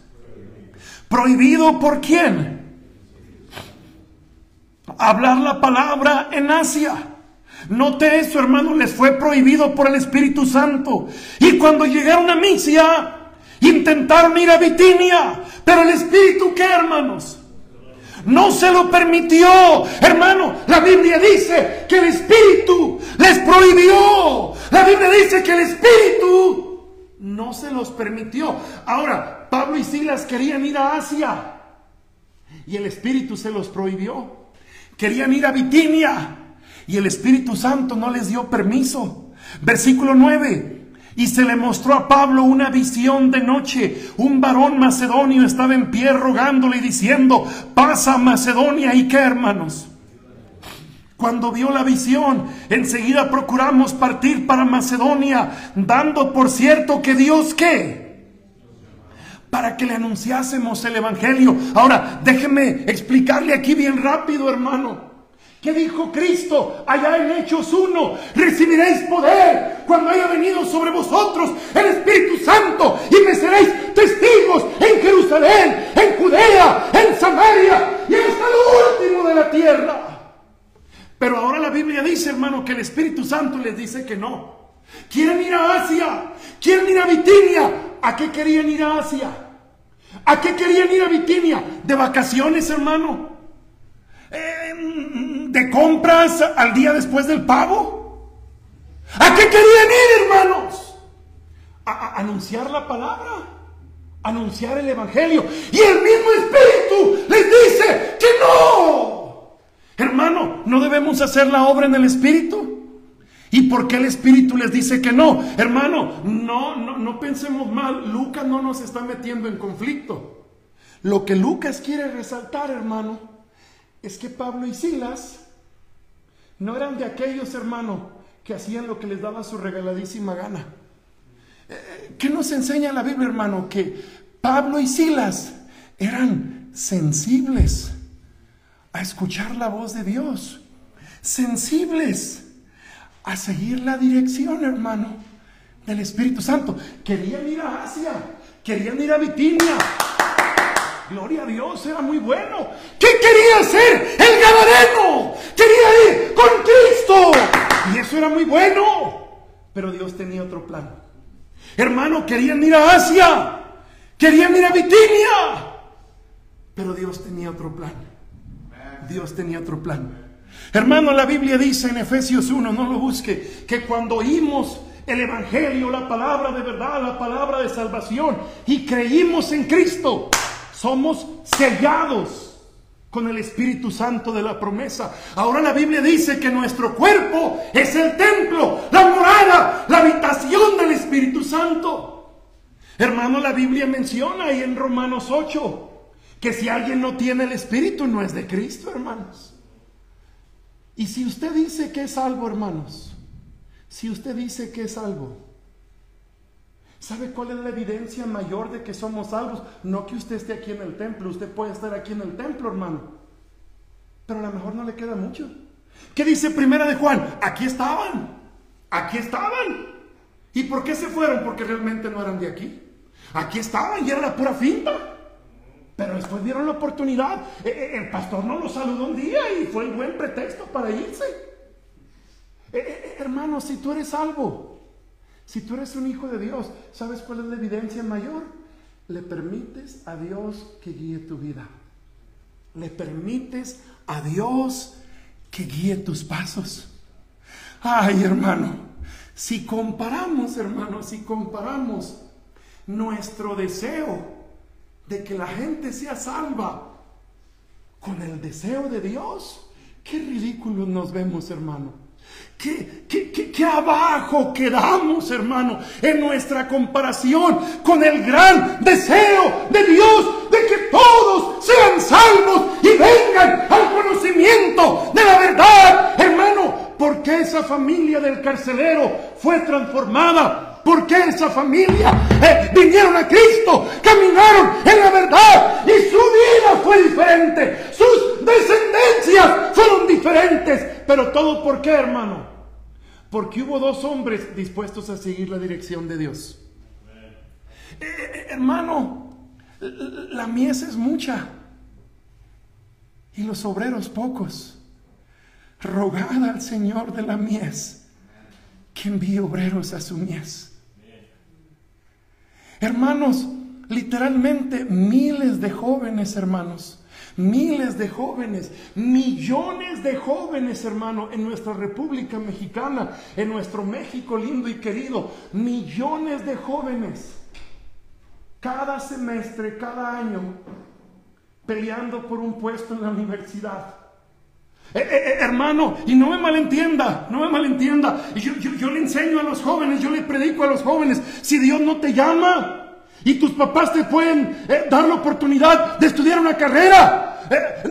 Prohibido. ¿Por quién? Hablar la palabra en Asia. Note eso, hermano, les fue prohibido por el Espíritu Santo. Y cuando llegaron a Misia, intentaron ir a Bitinia, pero el Espíritu, ¿qué, hermanos? No se lo permitió. Hermano, la Biblia dice que el Espíritu les prohibió. La Biblia dice que el Espíritu no se los permitió. Ahora, Pablo y Silas querían ir a Asia y el Espíritu se los prohibió. Querían ir a Bitinia y el Espíritu Santo no les dio permiso. Versículo 9. Y se le mostró a Pablo una visión de noche. Un varón macedonio estaba en pie rogándole y diciendo: pasa a Macedonia. ¿Y qué, hermanos? Cuando vio la visión, enseguida procuramos partir para Macedonia, dando por cierto que Dios, ¿qué? Para que le anunciásemos el Evangelio. Ahora, déjeme explicarle aquí bien rápido, hermano. ¿Qué dijo Cristo allá en Hechos 1? Recibiréis poder cuando haya venido sobre vosotros el Espíritu Santo, y me seréis testigos en Jerusalén, en Judea, en Samaria y hasta lo último de la tierra. Pero ahora la Biblia dice, hermano, que el Espíritu Santo les dice que no. Quieren ir a Asia, quieren ir a Bitinia. ¿A qué querían ir a Asia? ¿A qué querían ir a Bitinia? ¿De vacaciones, hermano? ¿De compras al día después del pavo? ¿A qué querían ir, hermanos? A anunciar la palabra, anunciar el Evangelio. Y el mismo Espíritu les dice que no. Hermano, ¿no debemos hacer la obra en el Espíritu? ¿Y por qué el Espíritu les dice que no? Hermano, no pensemos mal. Lucas no nos está metiendo en conflicto. Lo que Lucas quiere resaltar, hermano, es que Pablo y Silas no eran de aquellos, hermano, que hacían lo que les daba su regaladísima gana. ¿Qué nos enseña la Biblia, hermano? Que Pablo y Silas eran sensibles a escuchar la voz de Dios, sensibles a seguir la dirección, hermano, del Espíritu Santo. Querían ir a Asia, querían ir a Bitinia. Gloria a Dios, era muy bueno. ¿Qué quería hacer el gadareno? Quería ir con Cristo, y eso era muy bueno. Pero Dios tenía otro plan. Hermano, querían ir a Asia, querían ir a Bitinia, pero Dios tenía otro plan. Dios tenía otro plan. Hermano, la Biblia dice en Efesios 1, no lo busque, que cuando oímos el Evangelio, la palabra de verdad, la palabra de salvación, y creímos en Cristo, somos sellados con el Espíritu Santo de la promesa. Ahora la Biblia dice que nuestro cuerpo es el templo, la morada, la habitación del Espíritu Santo. Hermano, la Biblia menciona ahí en Romanos 8 que si alguien no tiene el Espíritu, no es de Cristo, hermanos. Y si usted dice que es salvo, hermanos, si usted dice que es salvo, ¿sabe cuál es la evidencia mayor de que somos salvos? No que usted esté aquí en el templo. Usted puede estar aquí en el templo, hermano, pero a lo mejor no le queda mucho. ¿Qué dice Primera de Juan? Aquí estaban, aquí estaban. ¿Y por qué se fueron? Porque realmente no eran de aquí. Aquí estaban y era la pura finta. Pero después dieron la oportunidad. El pastor no los saludó un día y fue el buen pretexto para irse. Hermano, si tú eres salvo, si tú eres un hijo de Dios, ¿sabes cuál es la evidencia mayor? Le permites a Dios que guíe tu vida. Le permites a Dios que guíe tus pasos. Ay, hermano, si comparamos, hermano, si comparamos nuestro deseo de que la gente sea salva con el deseo de Dios, qué ridículos nos vemos, hermano. Qué abajo quedamos, hermano, en nuestra comparación con el gran deseo de Dios de que todos sean salvos y vengan al conocimiento de la verdad, hermano. ¿Por qué esa familia del carcelero fue transformada? ¿Por qué esa familia vinieron a Cristo, caminaron en la verdad y su vida fue diferente? Sus descendencias fueron diferentes. Pero todo, ¿por qué, hermano? Porque hubo dos hombres dispuestos a seguir la dirección de Dios. Hermano, la mies es mucha y los obreros pocos. Rogad al Señor de la mies que envíe obreros a su mies. Hermanos, literalmente miles de jóvenes, hermanos, miles de jóvenes, millones de jóvenes, hermano, en nuestra República Mexicana, en nuestro México lindo y querido, millones de jóvenes, cada semestre, cada año, peleando por un puesto en la universidad. Hermano, y no me malentienda, yo le enseño a los jóvenes, yo le predico a los jóvenes, si Dios no te llama y tus papás te pueden dar la oportunidad de estudiar una carrera,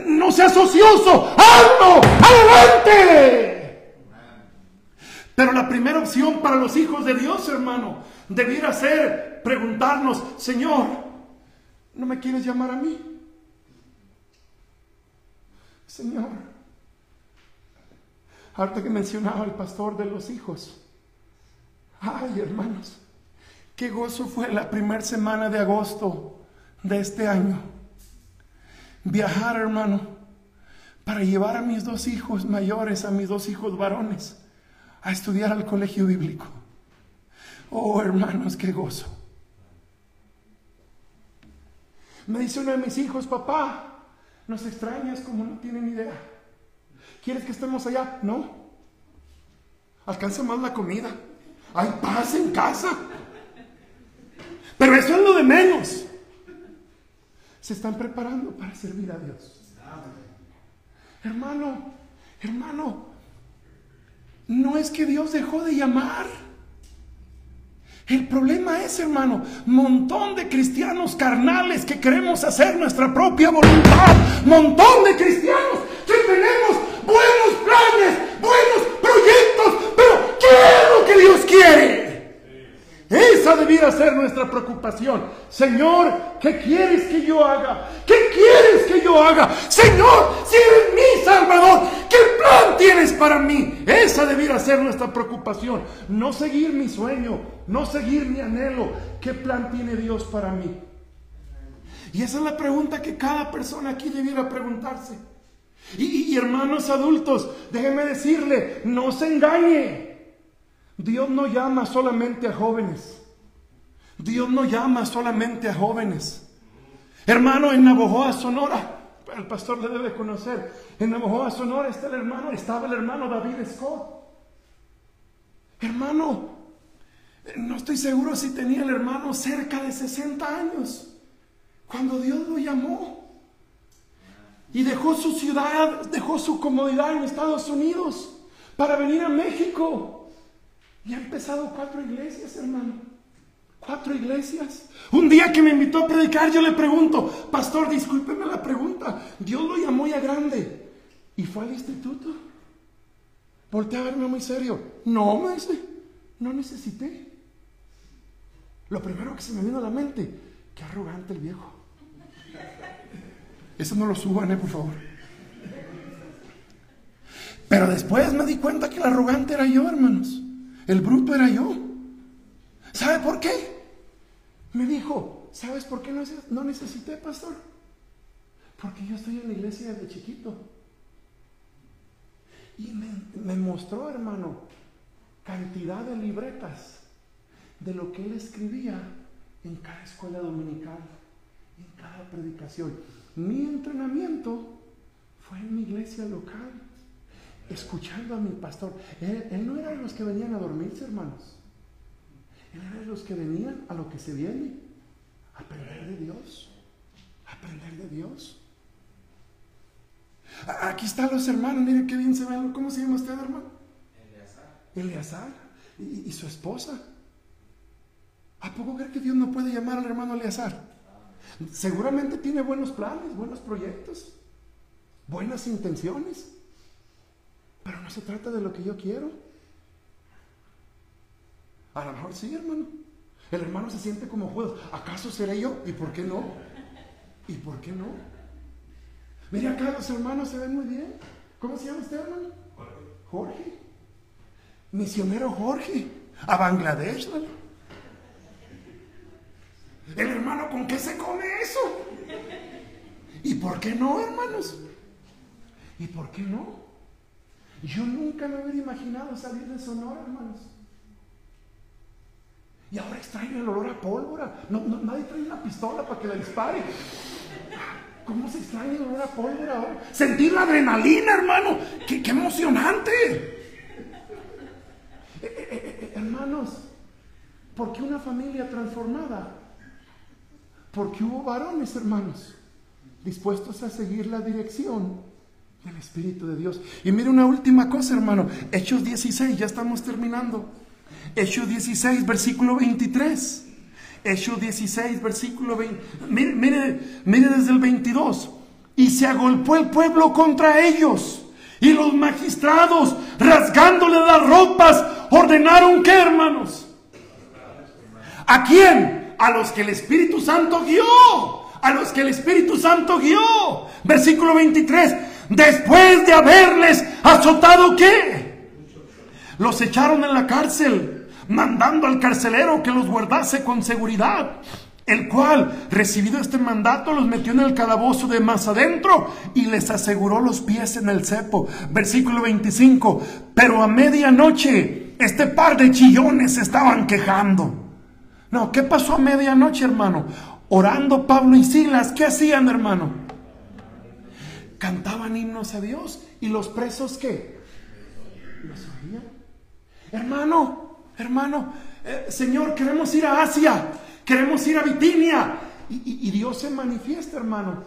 no seas ocioso, hazlo, adelante. Pero la primera opción para los hijos de Dios, hermano, debiera ser preguntarnos: Señor, ¿no me quieres llamar a mí? Señor, ahorita que mencionaba el pastor de los hijos, ay, hermanos, qué gozo fue la primera semana de agosto de este año. Viajar, hermano, para llevar a mis dos hijos mayores, a mis dos hijos varones, a estudiar al colegio bíblico. Oh, hermanos, qué gozo. Me dice uno de mis hijos: papá, nos extrañas como no tienen idea. ¿Quieres que estemos allá? No. Alcanza más la comida. Hay paz en casa. Pero eso es lo de menos. Se están preparando para servir a Dios. Hermano, no es que Dios dejó de llamar. El problema es, hermano, montón de cristianos carnales que queremos hacer nuestra propia voluntad. Montón de cristianos que tenemos buenos planes, buenos proyectos, pero ¿qué es lo que Dios quiere? Esa debiera ser nuestra preocupación. Señor, ¿qué quieres que yo haga? ¿Qué quieres que yo haga? Señor, si eres mi Salvador, ¿qué plan tienes para mí? Esa debiera ser nuestra preocupación. No seguir mi sueño, no seguir mi anhelo. ¿Qué plan tiene Dios para mí? Y esa es la pregunta que cada persona aquí debiera preguntarse. Y hermanos adultos, déjenme decirle, no se engañe. Dios no llama solamente a jóvenes. Dios no llama solamente a jóvenes. Hermano, en Navojoa, Sonora, el pastor le debe conocer. En Navojoa, Sonora estaba el hermano David Scott. Hermano, no estoy seguro si tenía el hermano cerca de 60 años cuando Dios lo llamó. Y dejó su ciudad, dejó su comodidad en Estados Unidos para venir a México. Y ha empezado 4 iglesias, hermano. 4 iglesias. Un día que me invitó a predicar, yo le pregunto: pastor, discúlpeme la pregunta, Dios lo llamó ya grande y fue al instituto. Voltea a verme muy serio. No, me dice, no necesité. Lo primero que se me vino a la mente: qué arrogante el viejo. Eso no lo suban, por favor. Pero después me di cuenta que el arrogante era yo, hermanos. El bruto era yo. ¿Sabe por qué? Me dijo: ¿sabes por qué no necesité, pastor? Porque yo estoy en la iglesia desde chiquito. Y me mostró, hermano, cantidad de libretas de lo que él escribía en cada escuela dominical, en cada predicación. Mi entrenamiento fue en mi iglesia local, escuchando a mi pastor. Él no era de los que venían a dormirse, hermanos. Él era de los que venían a lo que se viene, a aprender de Dios. Aquí están los hermanos, miren qué bien se ven. ¿Cómo se llama usted, hermano? Eleazar. ¿Y su esposa? ¿A poco cree que Dios no puede llamar al hermano Eleazar? Seguramente tiene buenos planes, buenos proyectos, buenas intenciones, pero no se trata de lo que yo quiero. A lo mejor sí, hermano. El hermano se siente como Judas. ¿Acaso seré yo? ¿Y por qué no? ¿Y por qué no? Mire acá, los hermanos se ven muy bien. ¿Cómo se llama usted, hermano? Jorge. Misionero Jorge. A Bangladesh, ¿no? El hermano, ¿con qué se come eso? ¿Y por qué no, hermanos? ¿Y por qué no? Yo nunca me hubiera imaginado salir de Sonora, hermanos. Y ahora extraño el olor a pólvora. Nadie trae una pistola para que la dispare. ¿Cómo se extraña el olor a pólvora ahora? Sentir la adrenalina, hermano. ¡Qué emocionante! Hermanos, ¿por qué una familia transformada? Porque hubo varones, hermanos, dispuestos a seguir la dirección del Espíritu de Dios. Y mire una última cosa, hermano. Hechos 16, ya estamos terminando. Hechos 16, versículo 23. Hechos 16, versículo 20. Mire desde el 22. Y se agolpó el pueblo contra ellos. Y los magistrados, rasgándole las ropas, ordenaron ¿qué, hermanos? ¿A quién? A los que el Espíritu Santo guió. A los que el Espíritu Santo guió. Versículo 23. Después de haberles azotado ¿qué? Los echaron en la cárcel, mandando al carcelero que los guardase con seguridad, el cual, recibido este mandato, los metió en el calabozo de más adentro y les aseguró los pies en el cepo. Versículo 25. Pero a medianoche este par de chillones se estaban quejando. No, ¿qué pasó a medianoche, hermano? Orando Pablo y Silas, ¿qué hacían, hermano? Cantaban himnos a Dios. ¿Y los presos qué? ¿Los oían? Hermano, Señor, queremos ir a Asia, queremos ir a Bitinia. Y Dios se manifiesta, hermano,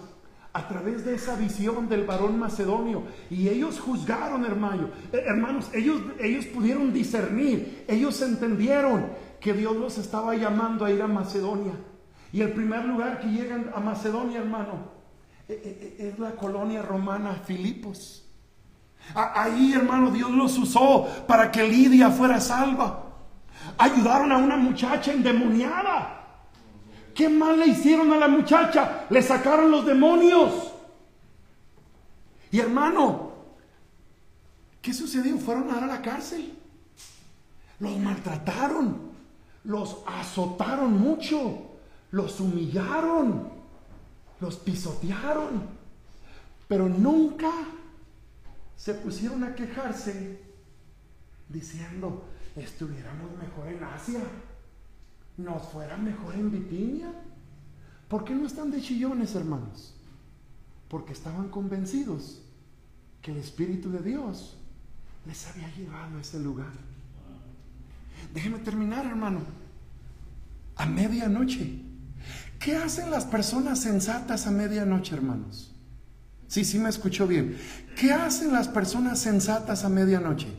a través de esa visión del varón macedonio. Y ellos juzgaron, hermanos, ellos pudieron discernir, ellos entendieron que Dios los estaba llamando a ir a Macedonia. Y el primer lugar que llegan a Macedonia, hermano, es la colonia romana Filipos. Ahí, hermano, Dios los usó para que Lidia fuera salva. Ayudaron a una muchacha endemoniada. ¿Qué mal le hicieron a la muchacha? Le sacaron los demonios. Y hermano, ¿qué sucedió? Fueron a dar a la cárcel. Los maltrataron. Los azotaron mucho. Los humillaron. Los pisotearon. Pero nunca se pusieron a quejarse diciendo: estuviéramos mejor en Asia, nos fuera mejor en Bitinia. ¿Por qué no están de chillones, hermanos? Porque estaban convencidos que el Espíritu de Dios les había llevado a ese lugar. Déjeme terminar, hermano. A medianoche, ¿qué hacen las personas sensatas a medianoche, hermanos? Sí me escuchó bien. ¿Qué hacen las personas sensatas a medianoche?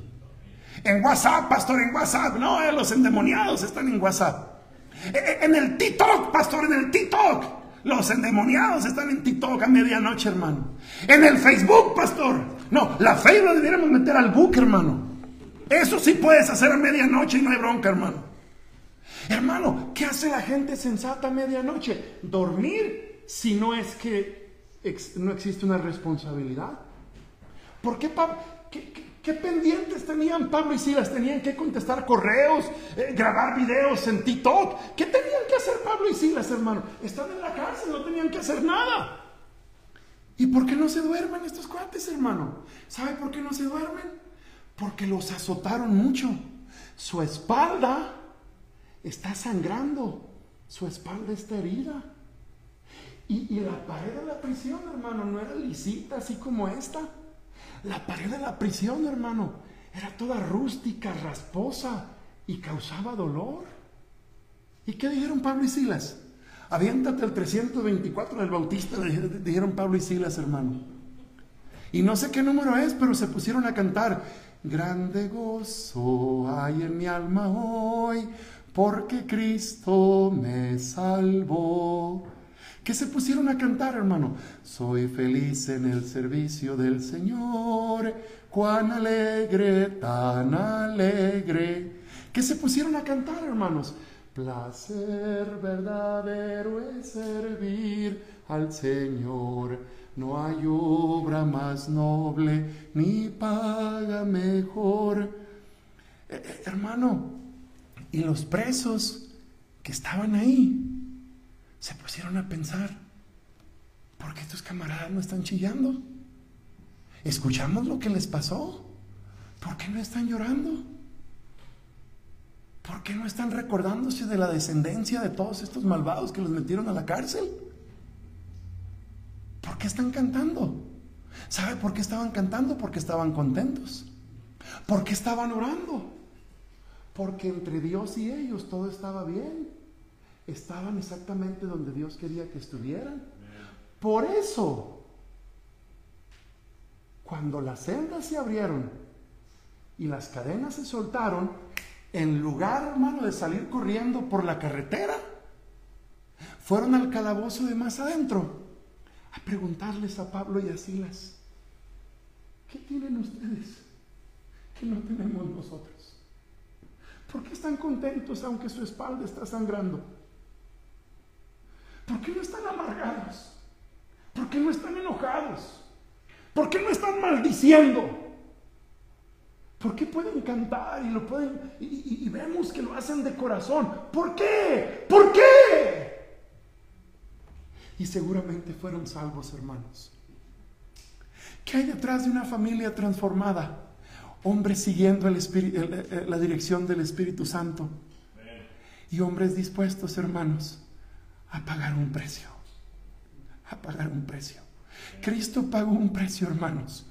En WhatsApp, pastor, en WhatsApp. No, los endemoniados están en WhatsApp. En el TikTok, pastor, en el TikTok. Los endemoniados están en TikTok a medianoche, hermano. En el Facebook, pastor. No, la fe la debiéramos meter al book, hermano. Eso sí puedes hacer a medianoche y no hay bronca, hermano. Hermano, ¿qué hace la gente sensata a medianoche? Dormir, si no es que no existe una responsabilidad. ¿Por qué, ¿Qué pendientes tenían Pablo y Silas? Tenían que contestar correos, grabar videos en TikTok. ¿Qué tenían que hacer Pablo y Silas, hermano? Están en la cárcel, no tenían que hacer nada. ¿Y por qué no se duermen estos cuates, hermano? ¿Sabe por qué no se duermen? Porque los azotaron mucho. Su espalda está sangrando. Su espalda está herida. Y la pared de la prisión, hermano, no era lisita así como esta. La pared de la prisión, hermano, era toda rústica, rasposa y causaba dolor. ¿Y qué dijeron Pablo y Silas? Aviéntate el 324 del Bautista, dijeron Pablo y Silas, hermano. Y no sé qué número es, pero se pusieron a cantar: grande gozo hay en mi alma hoy, porque Cristo me salvó. ¿Qué se pusieron a cantar, hermano? Soy feliz en el servicio del Señor, cuán alegre, tan alegre. ¿Qué se pusieron a cantar, hermanos? Placer verdadero es servir al Señor, no hay obra más noble ni paga mejor. Hermano, y los presos que estaban ahí se pusieron a pensar: ¿por qué tus camaradas no están chillando? ¿Escuchamos lo que les pasó? ¿Por qué no están llorando? ¿Por qué no están recordándose de la descendencia de todos estos malvados que los metieron a la cárcel? ¿Por qué están cantando? ¿Sabe por qué estaban cantando? Porque estaban contentos. ¿Por qué estaban orando? Porque entre Dios y ellos todo estaba bien. Estaban exactamente donde Dios quería que estuvieran. Por eso, cuando las celdas se abrieron y las cadenas se soltaron, en lugar, hermano, de salir corriendo por la carretera, fueron al calabozo de más adentro a preguntarles a Pablo y a Silas: ¿qué tienen ustedes que no tenemos nosotros? ¿Por qué están contentos aunque su espalda está sangrando? ¿Por qué no están amargados? ¿Por qué no están enojados? ¿Por qué no están maldiciendo? ¿Por qué pueden cantar y lo pueden y vemos que lo hacen de corazón? ¿Por qué? ¿Por qué? Y seguramente fueron salvos, hermanos. ¿Qué hay detrás de una familia transformada? Hombres siguiendo la dirección del Espíritu Santo. Y hombres dispuestos, hermanos, a pagar un precio. A pagar un precio. Cristo pagó un precio, hermanos,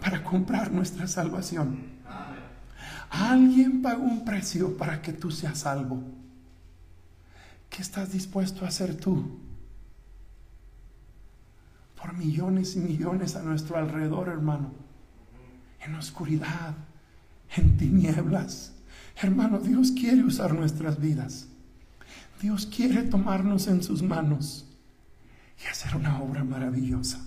para comprar nuestra salvación. Alguien pagó un precio para que tú seas salvo. ¿Qué estás dispuesto a hacer tú? Por millones y millones a nuestro alrededor, hermano, en oscuridad, en tinieblas. Hermano, Dios quiere usar nuestras vidas. Dios quiere tomarnos en sus manos y hacer una obra maravillosa.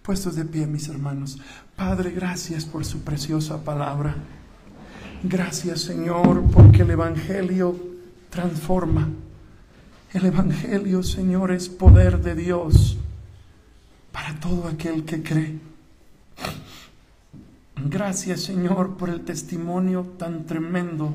Puestos de pie, mis hermanos. Padre, gracias por su preciosa palabra. Gracias, Señor, porque el Evangelio transforma. El Evangelio, Señor, es poder de Dios para todo aquel que cree. Gracias, Señor, por el testimonio tan tremendo